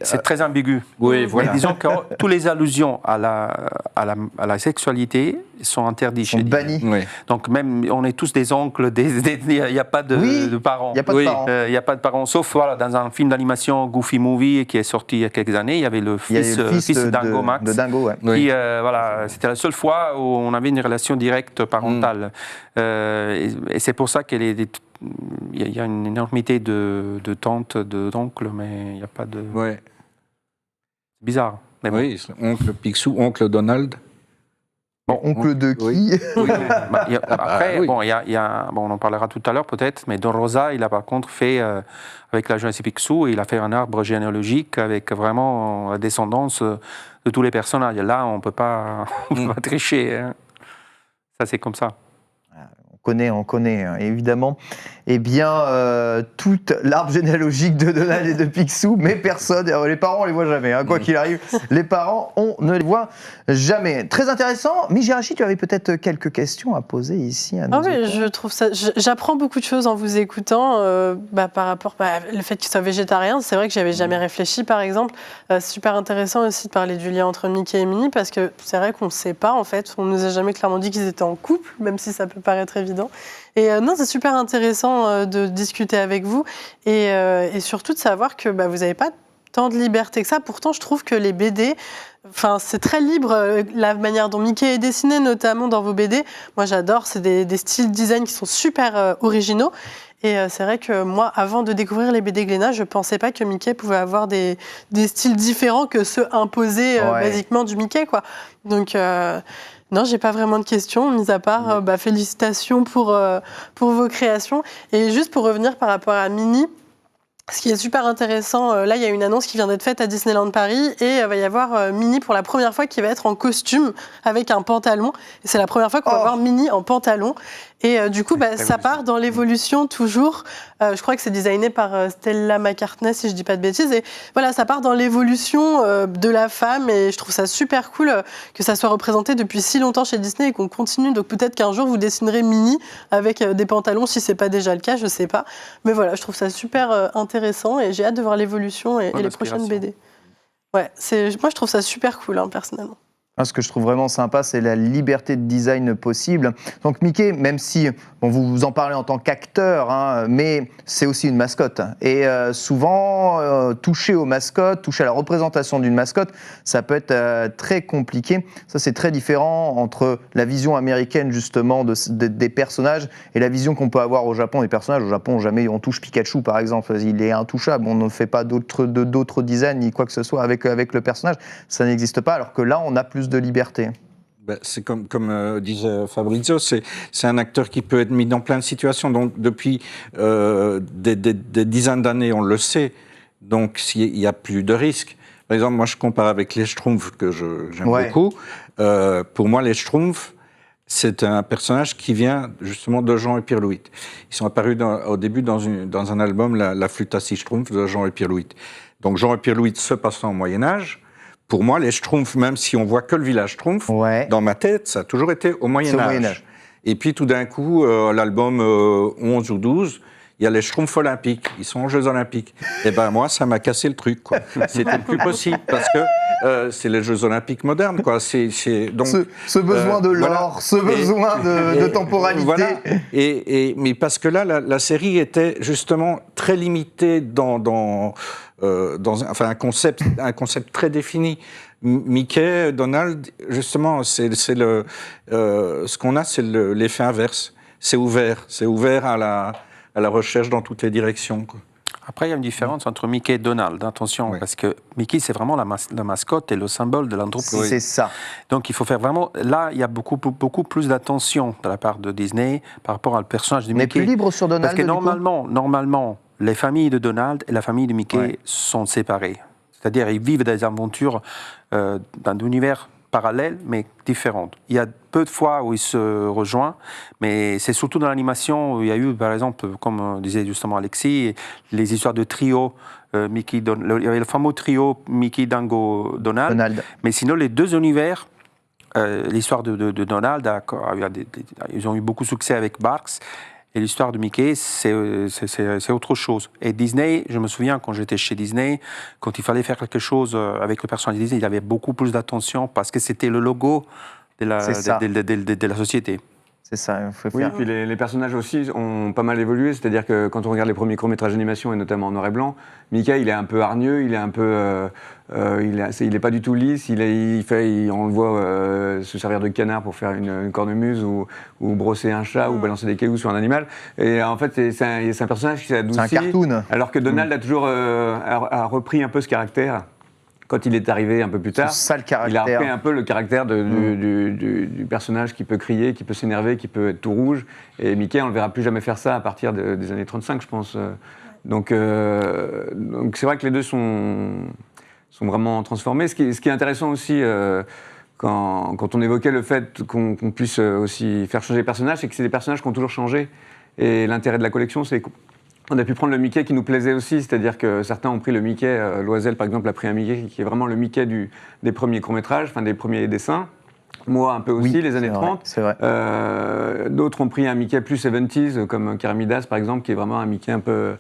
c'est très ambigu. Oui, voilà. Mais disons que toutes les allusions à la sexualité sont interdites chez Disney. Bannis. Oui. Donc même, on est tous des oncles, il n'y a pas de parents. Il n'y a pas de parents. Il n'y a pas de parents, sauf dans un film d'animation Goofy Movie qui est sorti il y a quelques années, il y avait le fils de Dingo Max. De Dingo, qui, c'était la seule fois où on avait une relation directe parentale. Et c'est pour ça qu'il y a une énormité de tantes, d'oncles, mais il n'y a pas de... Ouais. C'est bizarre. Mais oui, oncle Picsou, oncle Donald. Oncle de qui? Oui. Après, oui. bon, on en parlera tout à l'heure peut-être, mais Don Rosa, il a par contre fait, avec la jeunesse Picsou, il a fait un arbre généalogique avec vraiment la descendance de tous les personnages. Et là, on ne peut pas tricher. Hein. Ça, c'est comme ça. On connaît, hein, évidemment. Eh bien, toute l'arbre généalogique de Donald et de Picsou, mais personne, les parents, on les voit jamais. Hein, quoi qu'il arrive, les parents, on ne les voit jamais. Très intéressant. Mijirachi, tu avais peut-être quelques questions à poser ici à nos oui, je trouve ça. J'apprends beaucoup de choses en vous écoutant par rapport le fait qu'il soit végétarien. C'est vrai que j'avais jamais réfléchi, par exemple. C'est super intéressant aussi de parler du lien entre Mickey et Minnie parce que c'est vrai qu'on ne sait pas en fait. On nous a jamais clairement dit qu'ils étaient en couple, même si ça peut paraître évident. Et non, c'est super intéressant de discuter avec vous et surtout de savoir que vous n'avez pas tant de liberté que ça. Pourtant, je trouve que les BD, c'est très libre, la manière dont Mickey est dessiné, notamment dans vos BD. Moi, j'adore, c'est des styles design qui sont super originaux. Et c'est vrai que moi, avant de découvrir les BD Glénat, je ne pensais pas que Mickey pouvait avoir des styles différents que ceux imposés basiquement du Mickey, quoi. Donc... non, j'ai pas vraiment de questions, mis à part félicitations pour vos créations. Et juste pour revenir par rapport à Minnie, ce qui est super intéressant, là il y a une annonce qui vient d'être faite à Disneyland Paris et va y avoir Minnie pour la première fois qui va être en costume avec un pantalon. Et c'est la première fois qu'on va voir Minnie en pantalon. Et du coup, ça part dans l'évolution toujours. Je crois que c'est designé par Stella McCartney, si je dis pas de bêtises. Et voilà, ça part dans l'évolution de la femme. Et je trouve ça super cool que ça soit représenté depuis si longtemps chez Disney et qu'on continue. Donc peut-être qu'un jour, vous dessinerez Minnie avec des pantalons, si c'est pas déjà le cas, je sais pas. Mais voilà, je trouve ça super intéressant et j'ai hâte de voir l'évolution et les prochaines BD. Ouais, moi, je trouve ça super cool, personnellement. Ce que je trouve vraiment sympa, c'est la liberté de design possible. Donc Mickey, même si vous en parlez en tant qu'acteur, mais c'est aussi une mascotte. Et souvent, toucher aux mascottes, toucher à la représentation d'une mascotte, ça peut être très compliqué. Ça, c'est très différent entre la vision américaine, justement, des personnages et la vision qu'on peut avoir au Japon des personnages. Au Japon, jamais on touche Pikachu, par exemple. Il est intouchable. On ne fait pas d'autres designs ni quoi que ce soit avec le personnage. Ça n'existe pas, alors que là, on a plus de liberté. C'est comme disait Fabrizio, c'est un acteur qui peut être mis dans plein de situations. Donc depuis des dizaines d'années, on le sait. Donc il n'y a plus de risques. Par exemple, moi je compare avec les Schtroumpfs que j'aime beaucoup. Pour moi, les Schtroumpfs, c'est un personnage qui vient justement de Jean et Pierre Louit. Ils sont apparus au début dans un album, La flûte à six Schtroumpfs de Jean et Pierre Louit. Donc Jean et Pierre Louit se passant au Moyen-Âge. Pour moi, les Schtroumpfs, même si on voit que le village Schtroumpf, dans ma tête, ça a toujours été au Moyen-Âge. Et puis tout d'un coup, l'album 11 ou 12, il y a les Schtroumpfs olympiques, ils sont aux Jeux olympiques. Et ben moi, ça m'a cassé le truc, quoi. C'était plus possible, parce que c'est les Jeux olympiques modernes, quoi. Donc, ce besoin de l'or, ce besoin de temporalité. Voilà. Mais parce que là, la série était justement très limitée dans un concept très défini. Mickey, Donald, justement, ce qu'on a, c'est l'effet inverse. C'est ouvert à la recherche dans toutes les directions, quoi. Après, il y a une différence entre Mickey et Donald, attention, parce que Mickey, c'est vraiment la mascotte et le symbole de l'anthropologie. C'est ça. Donc, il faut faire vraiment... Là, il y a beaucoup plus d'attention de la part de Disney par rapport au personnage de Mickey. Mais plus libre sur Donald, parce que normalement, les familles de Donald et la famille de Mickey sont séparées. C'est-à-dire, ils vivent des aventures dans un univers parallèle, mais différentes. Il y a peu de fois où ils se rejoignent, mais c'est surtout dans l'animation où il y a eu, par exemple, comme disait justement Alexis, les histoires de trio. Il y avait le fameux trio Mickey, Dingo, Donald. Mais sinon, les deux univers, l'histoire de Donald, ils ont eu beaucoup de succès avec Barks. Et l'histoire de Mickey, c'est autre chose. Et Disney, je me souviens quand j'étais chez Disney, quand il fallait faire quelque chose avec le personnage de Disney, il y avait beaucoup plus d'attention parce que c'était le logo de la société. C'est ça, il faut faire. Oui, puis les personnages aussi ont pas mal évolué, c'est-à-dire que quand on regarde les premiers courts-métrages d'animation, et notamment en noir et blanc, Mickey, il est un peu hargneux, il est un peu... il est pas du tout lisse, on le voit se servir de canard pour faire une cornemuse ou brosser un chat ou balancer des cailloux sur un animal. Et en fait, c'est un personnage qui s'est adouci. C'est un cartoon. Alors que Donald a toujours a repris un peu ce caractère quand il est arrivé un peu plus tard, ce sale il a caractère. repris un peu le caractère du personnage qui peut crier, qui peut s'énerver, qui peut être tout rouge. Et Mickey, on ne le verra plus jamais faire ça à partir des années 35, je pense. Donc c'est vrai que les deux sont vraiment transformés. Ce qui est intéressant aussi, quand on évoquait le fait qu'on puisse aussi faire changer les personnages, c'est que c'est des personnages qui ont toujours changé. Et l'intérêt de la collection, c'est qu'on a pu prendre le Mickey qui nous plaisait aussi, c'est-à-dire que certains ont pris le Mickey, Loisel par exemple a pris un Mickey qui est vraiment le Mickey des premiers courts-métrages, enfin des premiers dessins. Moi, un peu aussi, Oui, les années 30. C'est vrai. D'autres ont pris un Mickey plus 70s, comme Keramidas, par exemple, qui est vraiment un Mickey un peu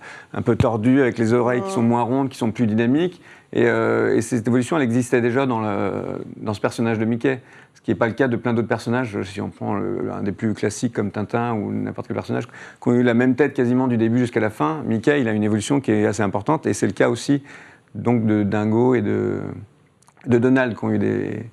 tordu, avec les oreilles qui sont moins rondes, qui sont plus dynamiques. Et cette évolution, elle existait déjà dans ce personnage de Mickey. Ce qui n'est pas le cas de plein d'autres personnages. Si on prend un des plus classiques comme Tintin ou n'importe quel personnage, qui ont eu la même tête quasiment du début jusqu'à la fin, Mickey, il a une évolution qui est assez importante. Et c'est le cas aussi donc, de Dingo et de Donald, qui ont eu des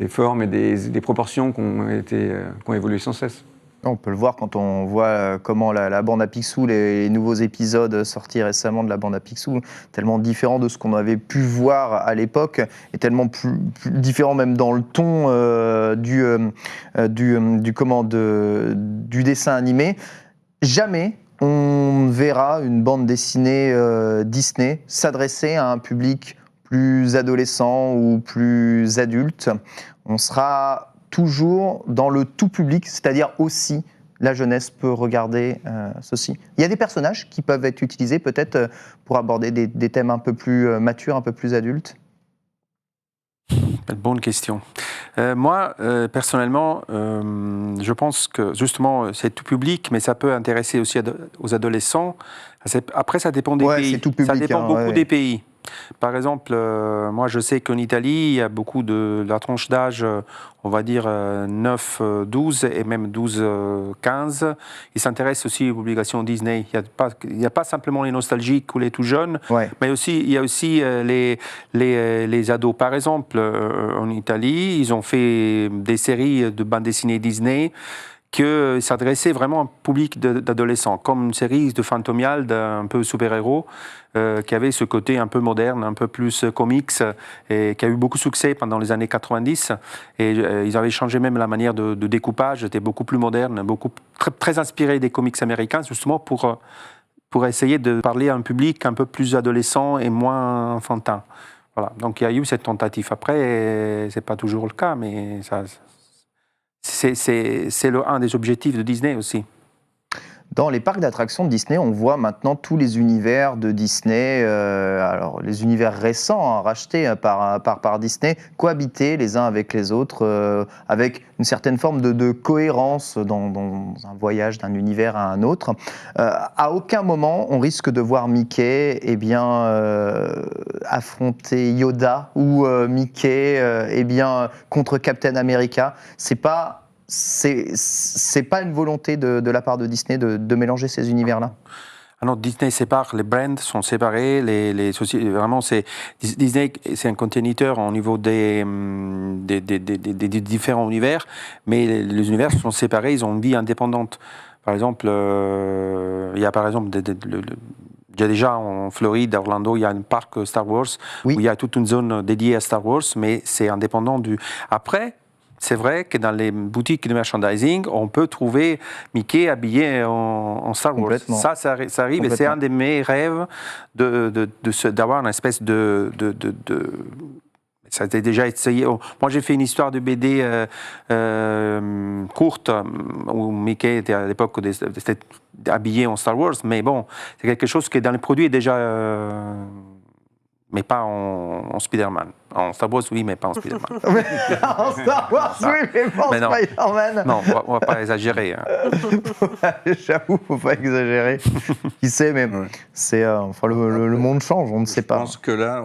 formes et des proportions qui ont évolué sans cesse. On peut le voir quand on voit comment la bande à Picsou, les nouveaux épisodes sortis récemment de la bande à Picsou, tellement différents de ce qu'on avait pu voir à l'époque, et tellement plus différents même dans le ton du dessin animé. Jamais on verra une bande dessinée Disney s'adresser à un public plus adolescent ou plus adulte. On sera toujours dans le tout public, c'est-à-dire aussi la jeunesse peut regarder ceci. Il y a des personnages qui peuvent être utilisés peut-être pour aborder des thèmes un peu plus matures, un peu plus adultes. Bonne question. Moi, personnellement, je pense que justement, c'est tout public, mais ça peut intéresser aussi aux adolescents. Après, ça dépend des pays. C'est tout public, ça dépend beaucoup des pays. Par exemple, moi, je sais qu'en Italie, il y a beaucoup de la tranche d'âge, on va dire 9-12 et même 12-15. Ils s'intéressent aussi aux publications Disney. Il n'y a pas simplement les nostalgiques ou les tout jeunes, mais aussi, il y a aussi les ados. Par exemple, en Italie, ils ont fait des séries de bandes dessinées Disney qui s'adressaient vraiment à un public d'adolescents, comme une série de Fantomial, un peu super-héros, qui avait ce côté un peu moderne, un peu plus comics, et qui a eu beaucoup de succès pendant les années 90. Et ils avaient changé même la manière de découpage, c'était beaucoup plus moderne, très inspiré des comics américains, justement pour essayer de parler à un public un peu plus adolescent et moins enfantin. Voilà. Donc il y a eu cette tentative. Après, c'est pas toujours le cas, mais ça... C'est un des objectifs de Disney aussi. Dans les parcs d'attractions de Disney, on voit maintenant tous les univers de Disney, alors les univers récents rachetés par Disney, cohabiter les uns avec les autres, avec une certaine forme de cohérence dans un voyage d'un univers à un autre. À aucun moment, on risque de voir Mickey affronter Yoda ou Mickey contre Captain America. C'est pas une volonté de la part de Disney de mélanger ces univers-là. Alors Disney sépare, les brands sont séparés, les sociétés, vraiment Disney c'est un conteneur au niveau des différents univers, mais les univers sont séparés, ils ont une vie indépendante. Par exemple, il y a par exemple déjà en Floride, à Orlando, il y a un parc Star Wars où il y a toute une zone dédiée à Star Wars, mais c'est indépendant du. Après. C'est vrai que dans les boutiques de merchandising, on peut trouver Mickey habillé en Star Wars. Ça arrive et c'est un de mes rêves d'avoir une espèce de ça a été déjà essayé. Moi, j'ai fait une histoire de BD courte où Mickey était à l'époque habillé en Star Wars, mais bon, c'est quelque chose qui dans les produits est déjà... mais pas en Spider-Man. En Star Wars, oui, mais pas en Spider-Man. En Star Wars, oui, mais pas en Spider-Man. Non, on ne va pas exagérer. J'avoue, il ne faut pas exagérer. Qui sait, mais c'est, le monde change, on ne sait pas. Je pense que là,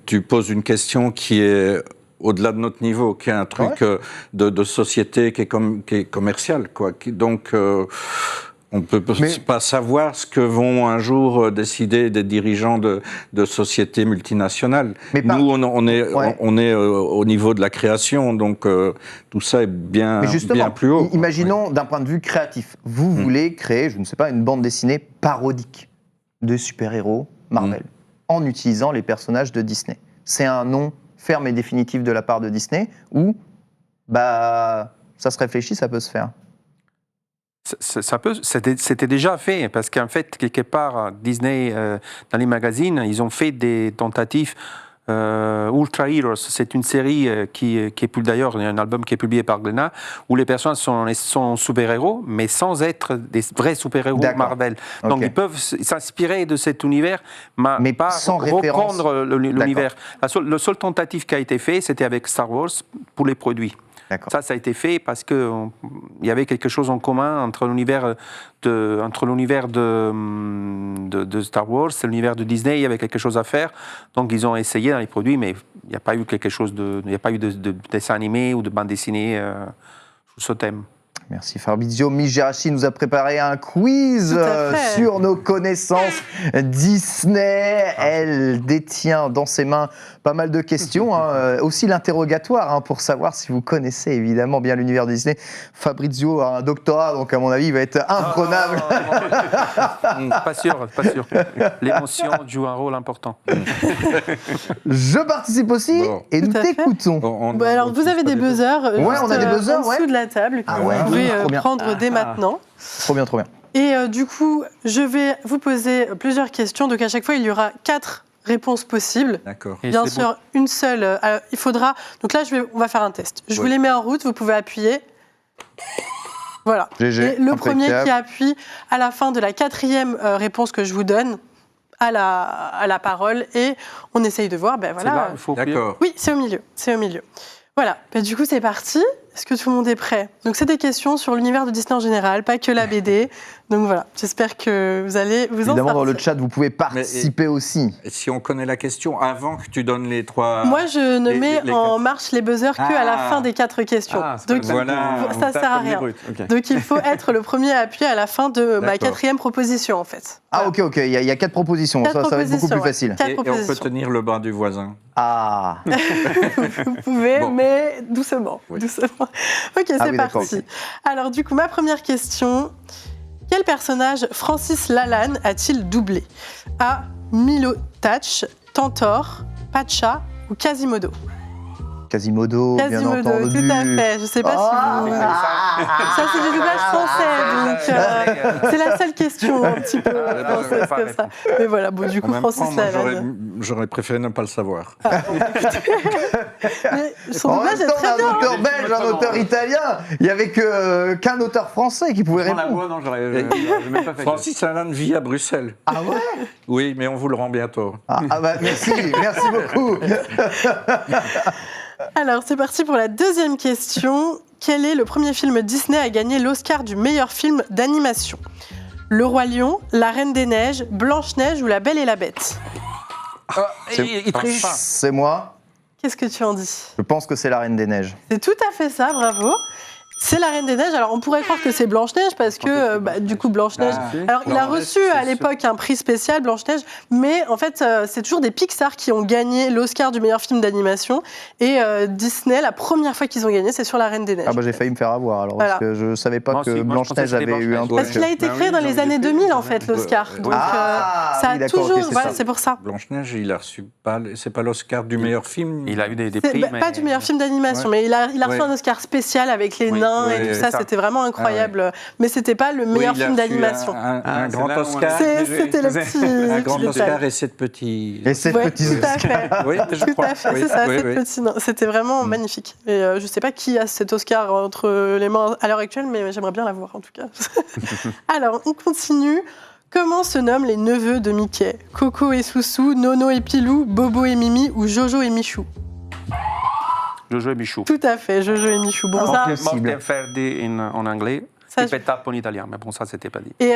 tu poses une question qui est au-delà de notre niveau, qui est un truc de société qui est commercial, quoi. Donc... on ne peut pas savoir ce que vont un jour décider des dirigeants de sociétés multinationales. Nous, on est au niveau de la création, donc tout ça est bien plus haut. Imaginons d'un point de vue créatif. Vous voulez créer, je ne sais pas, une bande dessinée parodique de super-héros Marvel. en utilisant les personnages de Disney. C'est un nom ferme et définitif de la part de Disney ou ça se réfléchit, ça peut se faire. C'était déjà fait, parce qu'en fait, quelque part, Disney, dans les magazines, ils ont fait des tentatives. Ultra Heroes, c'est une série qui est d'ailleurs un album qui est publié par Glénat, où les personnages sont super-héros, mais sans être des vrais super-héros Marvel. Donc ils peuvent s'inspirer de cet univers, mais pas sans reprendre l'univers. Le seul tentative qui a été fait, c'était avec Star Wars pour les produits. Ça a été fait parce qu'il y avait quelque chose en commun entre l'univers de Star Wars et l'univers de Disney. Il y avait quelque chose à faire. Donc, ils ont essayé dans les produits, mais il n'y a pas eu de dessin animé ou de bande dessinée sous ce thème. Merci Fabrizio. Miss Geraci nous a préparé un quiz sur nos connaissances Disney. Elle détient dans ses mains pas mal de questions, aussi l'interrogatoire pour savoir si vous connaissez évidemment bien l'univers de Disney. Fabrizio a un doctorat, donc à mon avis, il va être imprenable. Pas sûr. L'émotion joue un rôle important. Je participe aussi et nous t'écoutons. Alors, vous avez des buzzers on a des buzzers, en dessous de la table. Vous pouvez prendre dès maintenant. Trop bien. Et du coup, je vais vous poser plusieurs questions. Donc à chaque fois, il y aura 4 réponses possibles. D'accord. Bien sûr, une seule. Il faudra. Donc là, on va faire un test. Je vous les mets en route. Vous pouvez appuyer. Voilà. GG, et le premier qui appuie à la fin de la 4e réponse que je vous donne à la parole, et on essaye de voir. C'est là, il faut D'accord. Oui, c'est au milieu. Voilà, du coup c'est parti. Est-ce que tout le monde est prêt? Donc c'est des questions sur l'univers de Disney en général, pas que la BD. Donc voilà, j'espère que vous allez vous en sortir. Évidemment, dans le chat, vous pouvez participer aussi. Et si on connaît la question avant que tu donnes les 3... Moi, je ne mets en marche les buzzers qu'à la fin des 4 questions. Donc ça sert à rien. Okay. Donc il faut être le premier à appuyer à la fin de ma 4e proposition en fait. Ah ok, il y a 4 propositions, ça va être beaucoup plus facile. Et on peut tenir le bras du voisin. Ah. Vous pouvez, mais doucement. Oui. Doucement. Ok, c'est parti. Alors du coup, ma première question. Quel personnage Francis Lalanne a-t-il doublé? A. Milo Touch, Tantor, Pacha ou Quasimodo? Quasimodo, bien entendu. Tout à fait. Je sais pas si vous... Ça, c'est du doublage français, donc c'est la seule question un petit peu comme ça. Mais voilà, du coup, Francis Lalanne. J'aurais préféré ne pas le savoir. Mais son doublage est très bien. Un auteur belge, un auteur italien. Il n'y avait qu'un auteur français qui pouvait répondre. La voix, non, j'aurais même pas fait. Francis Lalanne vit à Bruxelles. Ah ouais? Oui, mais on vous le rend bientôt. Merci beaucoup. Alors, c'est parti pour la 2e question. Quel est le premier film Disney à gagner l'Oscar du meilleur film d'animation? Le Roi Lion, La Reine des Neiges, Blanche-Neige ou La Belle et la Bête? C'est moi. Qu'est-ce que tu en dis? Je pense que c'est La Reine des Neiges. C'est tout à fait ça, bravo. C'est La Reine des Neiges. Alors, on pourrait croire que c'est Blanche-Neige parce que, du coup, Blanche-Neige... Alors, il a reçu à l'époque un prix spécial, Blanche-Neige, mais en fait, c'est toujours des Pixar qui ont gagné l'Oscar du meilleur film d'animation. Et Disney, la première fois qu'ils ont gagné, c'est sur La Reine des Neiges. J'ai failli me faire avoir, alors, parce que je ne savais pas que Blanche-Neige avait eu un truc. Parce qu'il a été créé dans les années 2000, en fait, l'Oscar. Donc, ça a toujours... Voilà, c'est pour ça. Blanche-Neige, il a reçu pas... C'est pas l'Oscar du meilleur film? Il a eu des prix, mais... Pas du meilleur film d'animation, mais il a reçu un Oscar spécial avec les nains et tout ça. C'était vraiment incroyable. Mais c'était pas le meilleur film d'animation. Un grand Oscar. C'était le petit. Un grand Oscar et 7 petits. Et 7 petits. Tout à fait. Oui, je crois. Tout à fait. C'est ça, 7 petits. C'était vraiment magnifique. Et je sais pas qui a cet Oscar entre les mains à l'heure actuelle, mais j'aimerais bien l'avoir en tout cas. Alors, on continue. Comment se nomment les neveux de Mickey? Coco et Soussou, Nono et Pilou, Bobo et Mimi ou Jojo et Michou? Jojo et Michou. Tout à fait, Jojo et Michou. Bon, ça... Morten Ferdi en anglais, Tippetap en italien, mais bon, ça, c'était pas dit. Et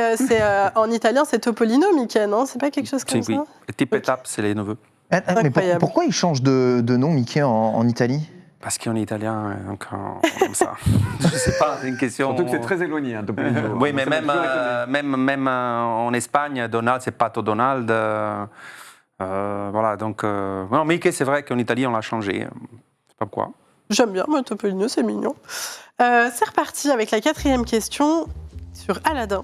en italien, c'est Topolino, Mickey, non? C'est pas quelque chose comme ça? Oui, Tippetap, c'est les neveux. Mais pourquoi il change de nom, Mickey, en Italie? Parce qu'on est italien, donc comme ça. Je sais pas, c'est une question... Surtout que c'est très éloigné, Topolino. Oui, mais même en Espagne, Donald, c'est Pato Donald. Voilà, donc... Non, Mickey, c'est vrai qu'en Italie, on l'a changé. Pas quoi. J'aime bien, moi, Topolino, c'est mignon. C'est reparti avec la 4e question sur Aladdin.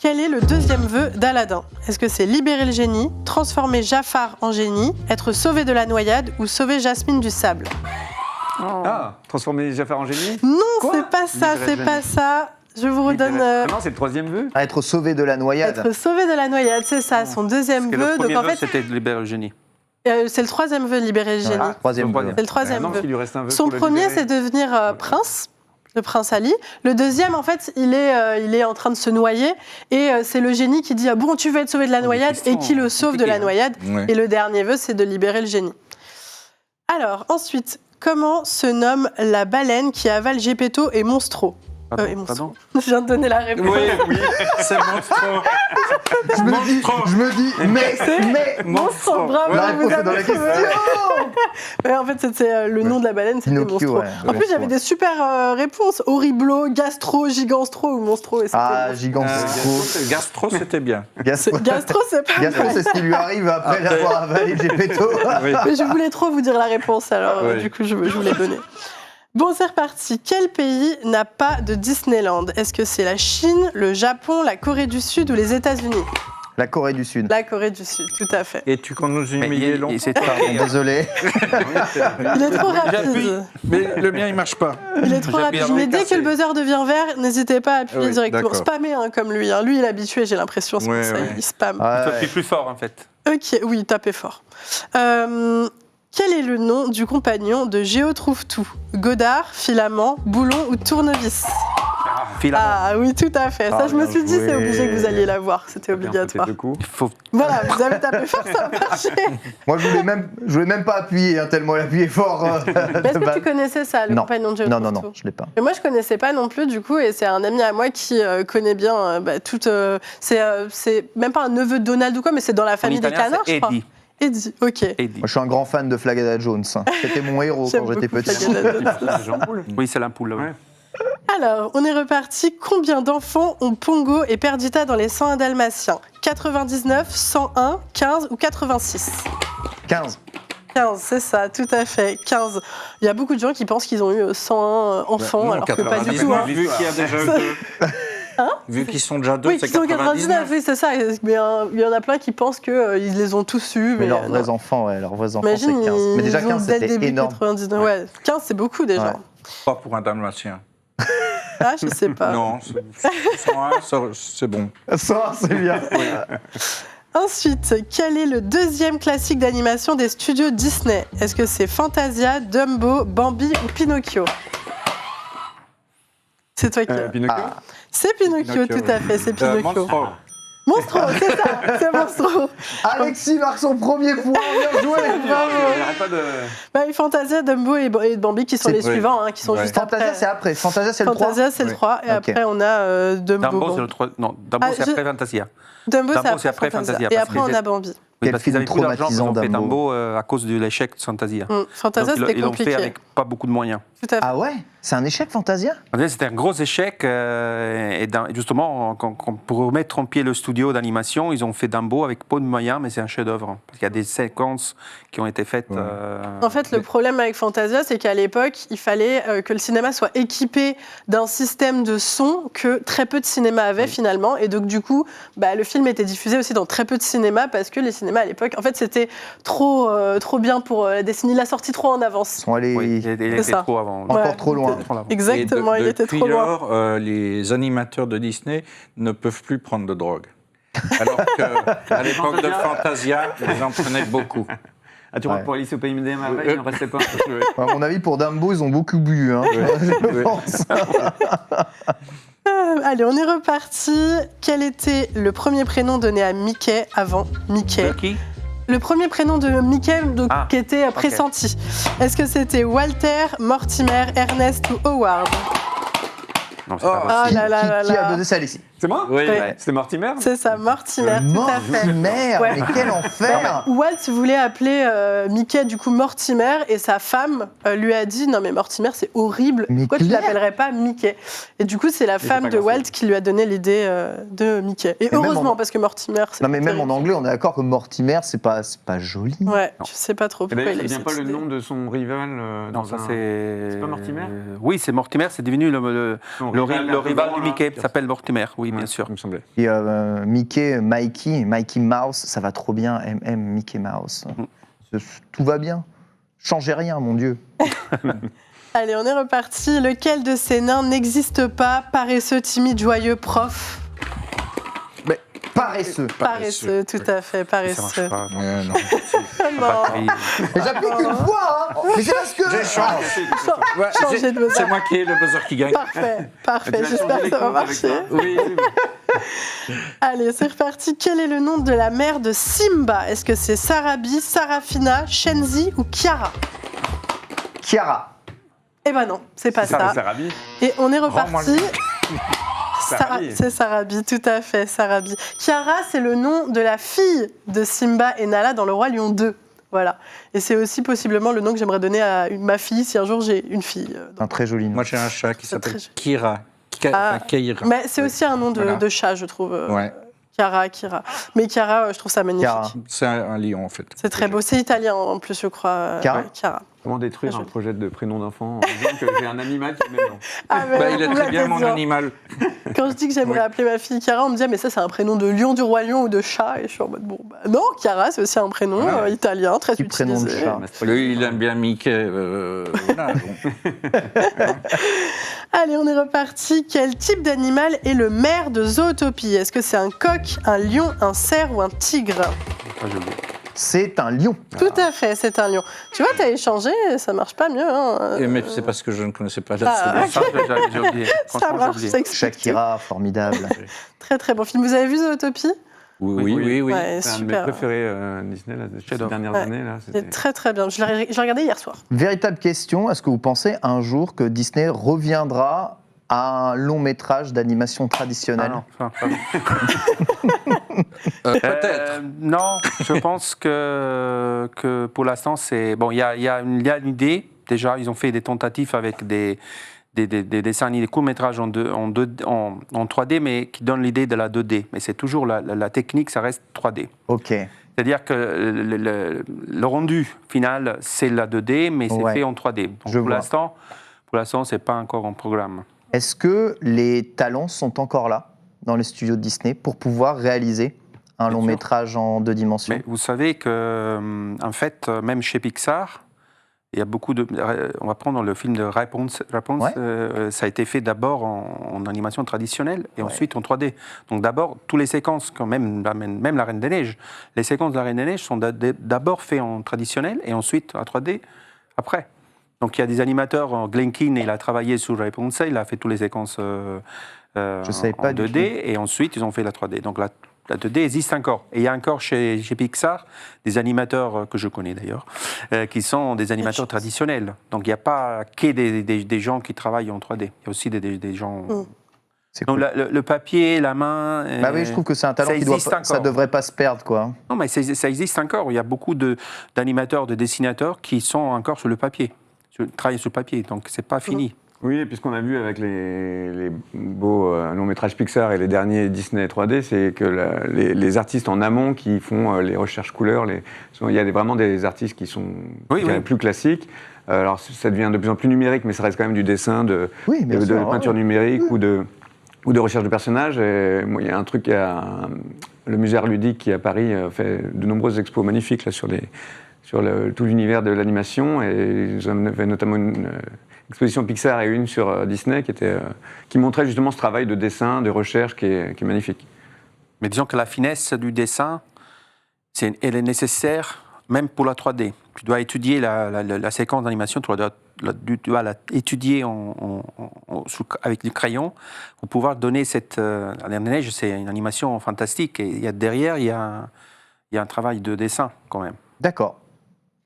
Quel est le deuxième vœu d'Aladin? Est-ce que c'est libérer le génie, transformer Jafar en génie, être sauvé de la noyade ou sauver Jasmine du sable? Ah, transformer Jafar en génie? Non, Quoi? c'est pas ça, Libérer c'est le pas génie. ça. Je vous redonne... Ah non, c'est le troisième vœu. À être sauvé de la noyade. Être sauvé de la noyade, c'est ça, son deuxième Parce que vœu. le premier Donc en vœu, fait, c'était de libérer le génie. c'est le troisième vœu, libérer le génie. Ah, troisième vœu. C'est le troisième Ah non, vœu. parce qu'il lui reste un vœu Son pour le premier, libérer. c'est devenir prince, le prince Ali. Le deuxième, en fait, il est en train de se noyer. Et c'est le génie qui dit ah, bon, tu veux être sauvé de la noyade, questions et qui le sauve de la compliquées, noyade. Ouais. Et le dernier vœu, c'est de libérer le génie. Alors, ensuite, comment se nomme la baleine qui avale Gepetto et Monstro? Et Monstro. Je viens de donner la réponse. Oui, c'est monstrueux. Je me dis, mais, Monstro, bravo, la vous réponse est avez dans la trouvé. question. Ouais, en fait, c'était le nom de la baleine, c'était Pinocchio, Monstro. ouais. En plus, j'avais des super réponses. Horriblo, Gastro, Giganstro ou Monstro. Et c'était Ah, Monstro. gigantesco. Gastro, c'était bien. Gastro, Gastro, c'est pas Gastro, mal. c'est ce qui lui arrive après l'avoir avalé Gepetto. Oui. Mais je voulais trop vous dire la réponse, alors Ouais. du coup, je vous l'ai donnée. Bon, c'est reparti. Quel pays n'a pas de Disneyland? Est-ce que c'est la Chine, le Japon, la Corée du Sud ou les États-Unis? La Corée du Sud. La Corée du Sud, tout à fait. Et tu comptes nous humilier longtemps. Désolé. Il est trop rapide. Mais le mien, il marche pas. Il est trop J'appuie rapide. avant Mais de dès casser. que le buzzer devient vert, n'hésitez pas à appuyer Oui, directement. d'accord. Spammez comme lui. Lui, il est habitué, j'ai l'impression. C'est pour Ouais, ça, ouais. il spamme. Ça Ouais. fait plus fort, en fait. Ok, oui, tapez fort. Quel est le nom du compagnon de Géo Trouve-Tout? Godard, Filament, Boulon ou Tournevis? Filament. Ah oui, tout à fait. Ça, Ah, je me bien suis dit, c'est joué. obligé que vous alliez la voir. C'était obligatoire. De coup. Il faut... Voilà, vous avez tapé fort, ça a marché. Moi, je voulais même pas appuyer, hein, tellement il appuyait fort. Mais est-ce que tu connaissais ça, le Non. compagnon de Géo Non, non, Trouve-Tout non, je l'ai pas. Et moi, je connaissais pas non plus, du coup, et c'est un ami à moi qui connaît bien toute. C'est même pas un neveu de Donald ou quoi, mais c'est dans la En famille des italien, canards, je c'est crois. Eddie. Eddie, ok. Eddie. Moi, je suis un grand fan de Flagada Jones. C'était mon héros J'aime quand j'étais beaucoup petit. Flagada Jones. Jean Poule. Oui, c'est l'ampoule. Ouais. Alors, on est reparti. Combien d'enfants ont Pongo et Perdita dans les 101 Dalmatiens? 99, 101, 15 ou 86? 15. 15, c'est ça, tout à fait. 15. Il y a beaucoup de gens qui pensent qu'ils ont eu 101 enfants, Non, alors que pas du tout. 99, Hein. vu qu'il y a déjà deux. Vu qu'ils sont déjà deux, Oui, c'est qui sont 99, 99. oui, c'est ça. Mais il y en a plein qui pensent qu'ils les ont tous eus. Mais leurs non. vrais enfants, ouais, leurs vrais enfants, c'est Imagine, 15. Mais déjà, ils ont 15, dès le c'était début énorme. 99. Ouais, 15, c'est beaucoup déjà. Ouais. Pas pour un dalmatien. Ah, je sais pas. Non, 101, c'est bon. Ça, c'est bien. Ensuite, quel est le deuxième classique d'animation des studios Disney? Est-ce que c'est Fantasia, Dumbo, Bambi ou Pinocchio? C'est toi qui l'as. Pinocchio. Ah, C'est Pinocchio, Pinocchio, tout à fait, c'est Pinocchio. Monstro. Monstro, c'est ça, c'est Monstro. Alexis marque son premier point, bien joué. J'arrête pas de. Bah, oui, Fantasia, Dumbo et Bambi qui sont C'est les vrai. suivants, hein, qui sont Ouais. juste Fantasia, après. c'est après. Fantasia, c'est le 3. Fantasia, c'est le Oui. 3, et Ok. après on a Dumbo. Dumbo, Bon. c'est le 3. Non, Dumbo, Ah, c'est je- après Fantasia. Dumbo, Dumbo, c'est après Fantasia. Et parce après, que on a Bambi. Oui, Quel parce qu'ils film avaient plus d'argent, ils ont fait traumatisant, Dumbo à cause de l'échec de Fantasia. Fantasia, Donc, c'était ils l'ont fait compliqué. avec pas beaucoup de moyens. Tout à fait. Ah ouais? C'est un échec, Fantasia? C'était un gros échec. Et justement, pour remettre en pied le studio d'animation, ils ont fait Dumbo avec peu de moyens, mais c'est un chef-d'œuvre. Parce qu'il y a des séquences qui ont été faites. Ouais. En fait, le problème avec Fantasia, c'est qu'à l'époque, il fallait que le cinéma soit équipé d'un système de son que très peu de cinéma avait finalement. Et donc, du coup, le film était diffusé aussi dans très peu de cinéma parce que les cinémas à l'époque, en fait, c'était trop bien pour la décennie. Il a sorti trop en avance. Ils sont allés Oui, il était ça. trop avant. encore Ouais. trop loin. Trop avant. Exactement, il était trop loin. Depuis lors, les animateurs de Disney ne peuvent plus prendre de drogue. Alors qu'à l'époque de Fantasia, ils en prenaient beaucoup. Ah, tu Ouais. rentres pour Alice au pays des merveilles, il n'en restait pas. À mon avis, pour Dumbo, ils ont beaucoup bu. Hein. Je Oui. pense. Allez, on est reparti. Quel était le premier prénom donné à Mickey avant Mickey? Qui? Le premier prénom de Mickey donc, Ah, qui était pressenti. Est-ce que c'était Walter, Mortimer, Ernest ou Howard? Non, c'est pas Ah Qui, là là là qui a là. donné ça, Alexis? C'est moi? Oui, Ouais. C'était Mortimer? C'est ça, Mortimer, tout à fait. Mortimer, Ouais. mais quel enfer! Walt voulait appeler Mickey du coup Mortimer et sa femme lui a dit non mais Mortimer c'est horrible, Mais pourquoi tu Claire l'appellerais pas Mickey? Et du coup c'est la femme pas de grave. Walt qui lui a donné l'idée de Mickey. Et même heureusement en- parce que Mortimer c'est Non, mais même en terrible. anglais, on est d'accord que Mortimer, c'est pas joli. Ouais, Non. je sais pas trop Et pourquoi d'ailleurs, il a ça eu vient pas cette le idée. nom de son rival Non, ça c'est. C'est pas Mortimer Oui, c'est Mortimer, c'est devenu le rival du Mickey, ça s'appelle Mortimer. Oui, oui, bien sûr. Il me semblait. Et Mickey Mouse, ça va trop bien. Mickey Mouse. Tout va bien. Changez rien, mon Dieu. Allez, on est reparti. Lequel de ces nains n'existe pas? Paresseux, timide, joyeux, prof. Paresseux. Paresseux, tout à fait, paresseux. Ça marche pas. Non. Non. Mais j'applique une fois, hein. Mais c'est parce que... Ouais, Changer de buzzer. c'est moi qui ai le buzzer qui gagne. Parfait, parfait. Tu vas J'espère changer que les ça va comptes avec marcher. ça. Oui, Allez, c'est reparti. Quel est le nom de la mère de Simba? Est-ce que c'est Sarabi, Sarafina, Shenzi ou Kiara? Kiara. Eh ben non, c'est pas ça. Sarabi. Et on est Rends-moi reparti. Sarabi. C'est Sarabi, tout à fait, Sarabi. Kiara, c'est le nom de la fille de Simba et Nala dans Le Roi Lion 2. Voilà. Et c'est aussi possiblement le nom que j'aimerais donner à ma fille si un jour j'ai une fille. Un très joli nom. moi j'ai un chat qui s'appelle très joli. Kira. Keira. Mais c'est aussi un nom Voilà. de chat, je trouve. Ouais. Kiara, Kira. Mais Kiara, je trouve ça magnifique. Kiara. C'est un lion en fait. C'est très beau. C'est italien en plus, je crois. Kiara. Kiara. Comment détruire Très un joli. projet de prénom d'enfant en disant que j'ai un animal qui est le même nom. Ah, mais Il est vous très bien l'avez mon dit, hein. animal. Quand je dis que j'aimerais appeler ma fille Kiara, on me dit ah, mais ça c'est un prénom de lion du roi lion ou de chat et je suis en mode bon bah non, Kiara c'est aussi un prénom Voilà. Italien très Petit prénom de utilisé. chat. Lui, il aime bien Mickey. Voilà, bon. Allez, on est reparti. Quel type d'animal est le maire de Zootopie? Est-ce que c'est un coq, un lion, un cerf ou un tigre? Ça, je l'ai. C'est un lion. Tout à fait, c'est un lion. Tu vois, t'as échangé, ça marche pas mieux. Hein. Mais c'est parce que je ne connaissais pas Ah, la Ça, j'ai oublié. Ça Franchement, j'ai marche, oublié. ça explique tout. Shakira, formidable. Très très bon film. Vous avez vu Zootopie? Oui. Ouais, C'est un de mes super. préférés Disney là, ces J'adore. dernières Ouais. années. Là, C'est très très bien. Je l'ai regardé hier soir. Véritable question, est-ce que vous pensez un jour que Disney reviendra à un long métrage d'animation Ah traditionnelle? non, ça, pas bon. Peut-être. Non, je pense que pour l'instant, c'est. Bon, il y a une idée. Déjà, ils ont fait des tentatives avec des dessins animés, des courts-métrages en 3D, mais qui donnent l'idée de la 2D. Mais c'est toujours la technique, ça reste 3D. Ok. C'est-à-dire que le rendu final, c'est la 2D, mais c'est Ouais. fait en 3D. Donc, Je vois. pour l'instant, c'est pas encore en programme. Est-ce que les talents sont encore là dans les studios de Disney pour pouvoir réaliser un Bien long sûr. métrage en 2 dimensions? Mais vous savez que, en fait, même chez Pixar, il y a beaucoup de. On va prendre le film de Rapunzel. Ouais. Ça a été fait d'abord en animation traditionnelle et Ouais. ensuite en 3D. Donc d'abord, toutes les séquences, quand même la Reine des Neiges, les séquences de la Reine des Neiges sont d'abord faites en traditionnel et ensuite en 3D après. Donc il y a des animateurs, Glenkin, il a travaillé sur Rapunzel, il a fait toutes les séquences savais pas en du 2D et ensuite ils ont fait la 3D. Donc la 2D existe encore. Et il y a encore chez Pixar des animateurs que je connais d'ailleurs, qui sont des animateurs traditionnels. Donc il n'y a pas que des gens qui travaillent en 3D. Il y a aussi des gens. C'est Donc cool. le papier, la main. Bah oui, je trouve que c'est un talent ça qui existe ça encore. devrait pas se perdre, quoi. Non, mais ça existe encore. Il y a beaucoup d'animateurs, de dessinateurs qui sont encore sur le papier, travaillent sur le papier. Donc c'est pas fini. Oui, et puis ce qu'on a vu avec les beaux longs métrages Pixar et les derniers Disney 3D, c'est que les artistes en amont qui font les recherches couleurs, il y a vraiment des artistes qui sont plus classiques. Alors ça devient de plus en plus numérique, mais ça reste quand même du dessin, de peinture numérique ou de recherche de personnages. Et, il y a un truc, le musée Art Ludique qui à Paris fait de nombreuses expos magnifiques là, sur tout l'univers de l'animation. Et ils en avaient notamment une exposition Pixar et une sur Disney qui montrait justement ce travail de dessin, de recherche qui est magnifique. Mais disons que la finesse du dessin, elle est nécessaire même pour la 3D. Tu dois étudier la séquence d'animation, tu dois l'étudier avec du crayon pour pouvoir donner cette... La Reine des Neiges, c'est une animation fantastique. Et derrière, il y a un travail de dessin quand même. D'accord.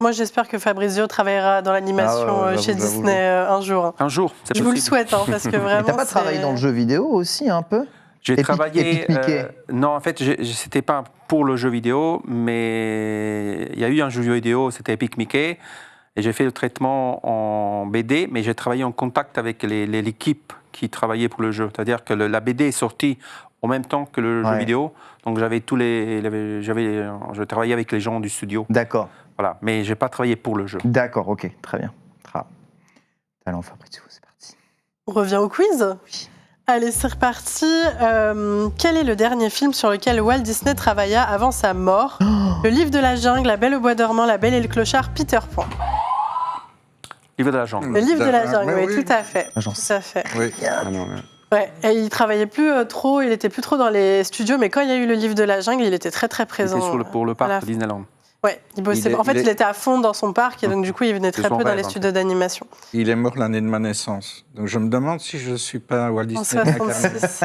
Moi, j'espère que Fabrizio travaillera dans l'animation chez Disney un jour. Un jour, c'est possible. Je vous le souhaite, parce que vraiment. Mais t'as pas travaillé dans le jeu vidéo aussi, un peu? J'ai travaillé. Epic Mickey. Non, en fait, c'était pas pour le jeu vidéo, mais il y a eu un jeu vidéo, c'était Epic Mickey, et j'ai fait le traitement en BD, mais j'ai travaillé en contact avec l'équipe qui travaillait pour le jeu. C'est-à-dire que la BD est sortie en même temps que le jeu vidéo, donc je travaillais avec les gens du studio. D'accord. Voilà, mais j'ai pas travaillé pour le jeu. D'accord, ok, très bien. Talent Fabrizio, c'est parti. On revient au quiz. Allez, c'est reparti. Quel est le dernier film sur lequel Walt Disney travailla avant sa mort? Le Livre de la jungle, La Belle au bois dormant, La Belle et le clochard, Peter Pan. Livre de la jungle. Le Livre de la jungle, Mais oui, tout à fait. Tout à fait. Oui. Ah non, mais- Ouais, et il travaillait plus trop, il était plus trop dans les studios, mais quand il y a eu le Livre de la jungle, il était très très présent. C'était pour le à la parc fin. Disneyland. Ouais, il bossait. Il était à fond dans son parc et donc du coup, il venait C'est très son peu dans rêve, les en studios d'animation. Il est mort l'année de ma naissance. Donc je me demande si je ne suis pas Walt En Disney incarné. 66.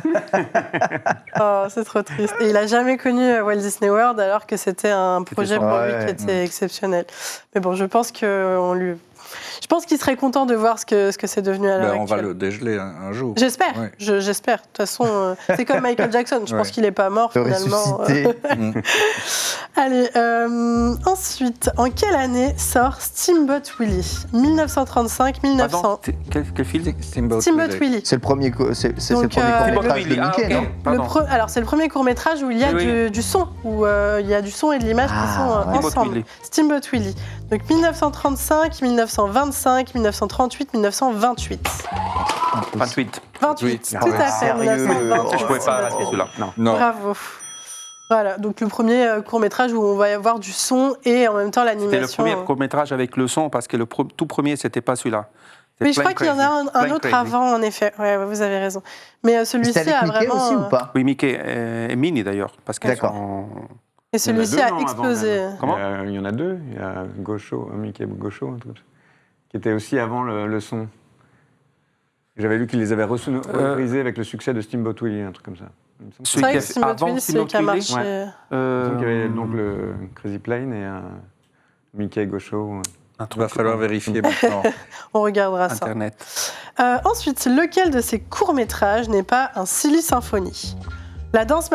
Oh, c'est trop triste. Et il a jamais connu Walt Disney World alors que c'était un projet son pour rêve. lui qui était exceptionnel. Mais bon, je pense qu'il serait content de voir ce que c'est devenu à l'heure Ben, on va actuelle. le dégeler un jour. J'espère, Ouais. j'espère. De toute façon, c'est comme Michael Jackson. Je pense Ouais. qu'il n'est pas mort Le finalement. ressusciter. Allez, ensuite, en quelle année sort Steamboat Willie? 1935, 1900. Pardon, quel film Steamboat Steamboat Willie. Willie. C'est le premier, c'est le Donc, premier court-métrage de Willie, Mickey, ok. non Pardon. Alors, c'est le premier court-métrage où il y a Oui. du son, où il y a du son et de l'image qui sont Steamboat ensemble. Willie. Steamboat Willie. Donc 1935, 1925, 1938, 1928. 28. 28, Oui. tout à fait. Sérieux. 1928. Je ne pouvais pas rester celui-là. Non. Non. Bravo. Voilà, donc le premier court-métrage où on va y avoir du son et en même temps C'était le l'animation. premier court-métrage avec le son parce que le tout premier, c'était pas celui-là. Oui, je crois qu'il y en a un Plain autre Crazy. avant, en effet. Ouais, vous avez raison. Mais celui-ci C'était a avec Mickey vraiment. aussi ou pas Oui, Mickey et Minnie d'ailleurs. Parce qu'ils D'accord. sont- Et celui-ci Il y en a a deux, non, explosé. avant, même. Comment Il y en a deux. Il y a Gaucho, Mickey Gaucho, un truc comme ça, qui était aussi avant le son. J'avais lu qu'ils les avaient reprisés avec le succès de Steamboat Willie, un truc comme ça. Il me semble C'est vrai que Steamboat avant Willie, c'est celui qui a Steamboat marché. Ouais. Il me semble qu'il y avait donc le Crazy Plane et Mickey Gaucho. un Il truc va falloir vérifier maintenant. On regardera ça. Internet. Ensuite, lequel de ces courts-métrages n'est pas un Silly Symphony? La danse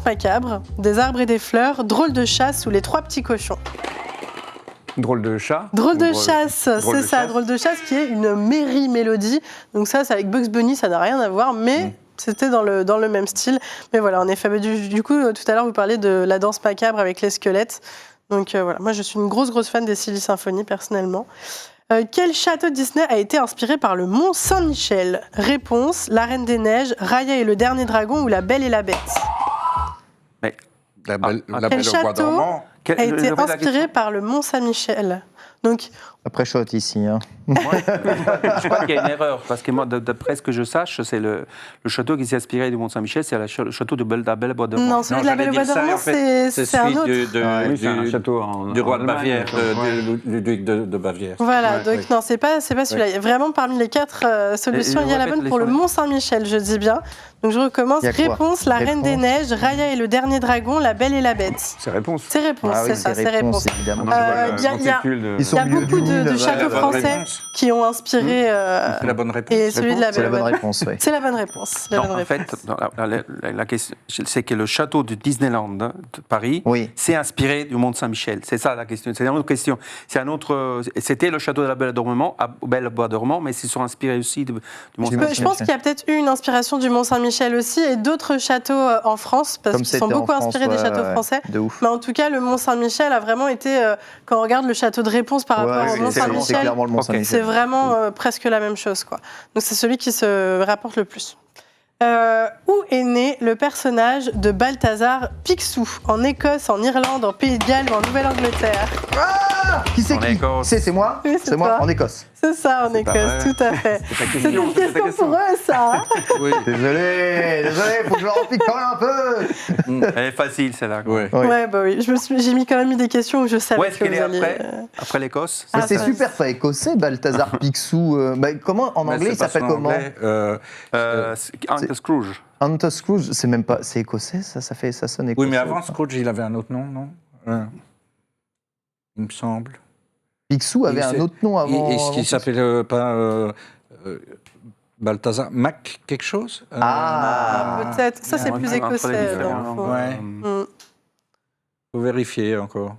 macabre, Des arbres et des fleurs, Drôle de chasse ou Les trois petits cochons? Drôle de chat. Drôle de Ou chasse, Drôle c'est de ça, chasse. Drôle de chasse qui est une merry mélodie. Donc ça, c'est avec Bugs Bunny, ça n'a rien à voir, mais c'était dans le même style. Mais voilà, en effet, du coup, tout à l'heure, vous parlez de la danse macabre avec les squelettes. Donc voilà, moi je suis une grosse fan des Silly Symphony personnellement. Quel château Disney a été inspiré par le Mont Saint-Michel? Réponse, La Reine des Neiges, Raya et le Dernier Dragon ou La Belle et la Bête? La belle, Ah, la quel belle au bois château dormant. Quel- A je été répète la inspiré question. par le Mont Saint-Michel. Donc, Après shot ici. Hein. Je crois qu'il y a une erreur, parce que moi, d'après ce que je sache, c'est le château qui s'est inspiré du Mont-Saint-Michel, c'est le château de la Belle Bois dormant. non, celui de La Belle et le Bois j'allais dire ça, dormant, en fait, c'est un celui autre. Oui, c'est un château du roi de en Bavière, Allemagne, du duc de Bavière. Voilà, Ouais, donc ouais. non, c'est pas celui-là. Il y a vraiment parmi les 4 solutions, Et il y a la répète bonne les pour le solutions. Mont Saint-Michel, je dis bien. Donc je recommence. Il y a quoi? Réponse, La Reine Réponse. des Neiges, Raya et le Dernier Dragon, La Belle et la Bête. C'est réponse. C'est réponse, Ah oui, c'est ça, c'est réponse. évidemment. Moi, je vois le il y a- monticule de- Ils sont Il y a au milieu beaucoup du Nil, de là, châteaux la bonne français réponse. qui ont inspiré C'est la bonne réponse. et celui de La C'est Belle la et bonne la Bête. réponse, oui. C'est la bonne réponse. la Non, bonne en réponse. fait, dans la question, c'est que le château de Disneyland de Paris Oui. s'est inspiré du Mont Saint-Michel. C'est ça la question. C'est une autre question. C'était le château de la Belle Bois dormant, mais ils se sont inspirés aussi du Mont Du Saint-Michel. Je pense qu'il y a peut-être eu une inspiration du Mont Saint-Michel aussi et d'autres châteaux en France, parce Comme qu'ils sont c'était en beaucoup France, inspirés des ouais, châteaux ouais, français. De ouf. Mais en tout cas, le Mont Saint-Michel a vraiment été, quand on regarde le château de Réponse par rapport Ouais, au oui, Mont c'est Saint-Michel, clairement le Mont Ok. Saint-Michel. c'est vraiment presque la même chose, quoi. Donc c'est celui qui se rapporte le plus. Où est né le personnage de Balthazar Picsou? En Écosse, en Irlande, en Pays de Galles ou en Nouvelle-Angleterre? Qui c'est En qui Écosse. C'est moi Oui, c'est C'est moi toi. en Écosse. C'est ça, en pas Écosse, vrai. tout à fait. ta C'est une c'était ta question pour eux, ça. Oui. Désolé, faut que je leur en pique quand même un peu. Elle est facile, celle-là. Ouais. Ouais. Ouais, bah oui. J'ai mis quand même mis des questions où je savais Où est-ce que qu'elle vous est alliez. après l'Écosse? Mais Ah, c'est ça, super pas écossais, Balthazar Picsou. Comment en Mais anglais il c'est parce s'appelle qu'en comment anglais, Uncle Scrooge. Hunter Scrooge, c'est même pas, c'est écossais, ça sonne écossais. oui, mais avant Scrooge, il avait un autre nom, non Il me semble. Picsou avait Il un s'est- autre nom avant. Est-ce qu'il avant s'appelait pas Balthazar Mac quelque chose Ah. Peut-être. Ça, c'est Ouais, plus entre les écossais. différents. donc faut- Ouais. Mm. Faut vérifier encore.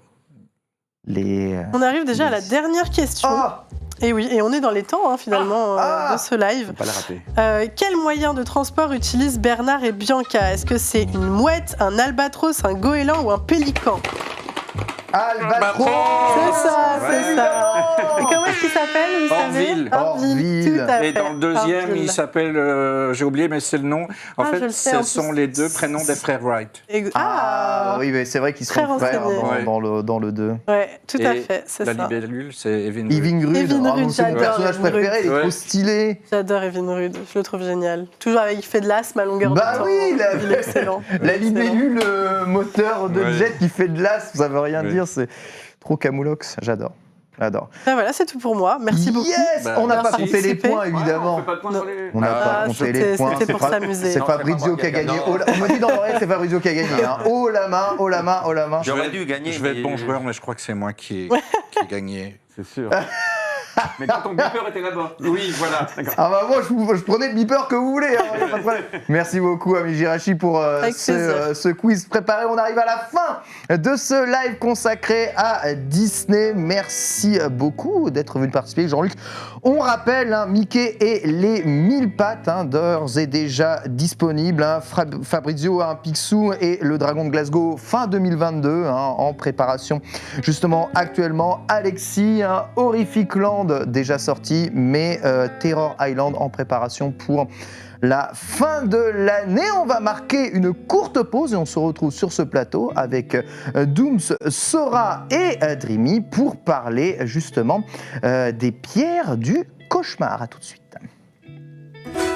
Les. On arrive déjà à la dernière question. Ah Et oui, et on est dans les temps, hein, finalement, de ce live. Faut pas la rater. Quel moyen de transport utilisent Bernard et Bianca? Est-ce que c'est une mouette, un albatros, un goéland ou un pélican? Albatros. C'est ça, c'est ça. Évidemment. Et comment est-ce qu'il s'appelle, vous savez Orville. Orville. Tout à Et fait. dans le deuxième, Orville. il s'appelle, j'ai oublié, mais c'est le nom. En Ah, je fait, le sais, en ce sont plus. les deux prénoms des frères Wright. Ah, oui, mais c'est vrai qu'ils Très sont frères renseigné. dans le 2. Ouais, tout à Et fait, c'est La ça. libellule, c'est Evin. Evinrude, Evinrude, c'est mon j'adore personnage Evinrude. préféré, il est Ouais. trop stylé. J'adore Evin Rude, je le trouve génial. Toujours avec, il fait de l'asthme à longueur Bah de temps. oui, Il est excellent. La Excellent. libellule moteur de Ouais. jet qui fait de l'as, ça veut rien Ouais. dire, c'est trop camoulox, j'adore. J'adore. Ben voilà, c'est tout pour moi. Merci beaucoup. Yes, Bah, on n'a pas merci. compté les Participer. points évidemment. on fait pas de points sur les... On n'a Ah, pas compté les points. c'était pour s'amuser. C'est Non, Fabrizio qui a gagné. Oh, on me dit dans l'oreille, c'est Fabrizio qui a gagné. Hein. Oh la main, oh la main, oh la main. J'aurais dû gagner. Je vais être mais- bon joueur, mais je crois que c'est moi qui ai gagné. C'est sûr. Mais quand ton beeper était là-bas. Oui, voilà. Ah bah moi je prenais le beeper que vous voulez, hein, y a pas de problème. Merci beaucoup Ami Girachi pour Avec plaisir. ce quiz préparé. On arrive à la fin de ce live consacré à Disney. Merci beaucoup d'être venu participer Jean-Luc. On rappelle, hein, Mickey et les 1000 pattes, hein, d'ores et déjà disponibles. Hein, Fabrizio, hein, Picsou et le Dragon de Glasgow fin 2022, hein, en préparation justement actuellement. Alexis, hein, Horrific Land déjà sorti, mais Terror Island en préparation pour la fin de l'année. On va marquer une courte pause et on se retrouve sur ce plateau avec Dooms, Sora et Dreamy pour parler justement des pierres du cauchemar. À tout de suite.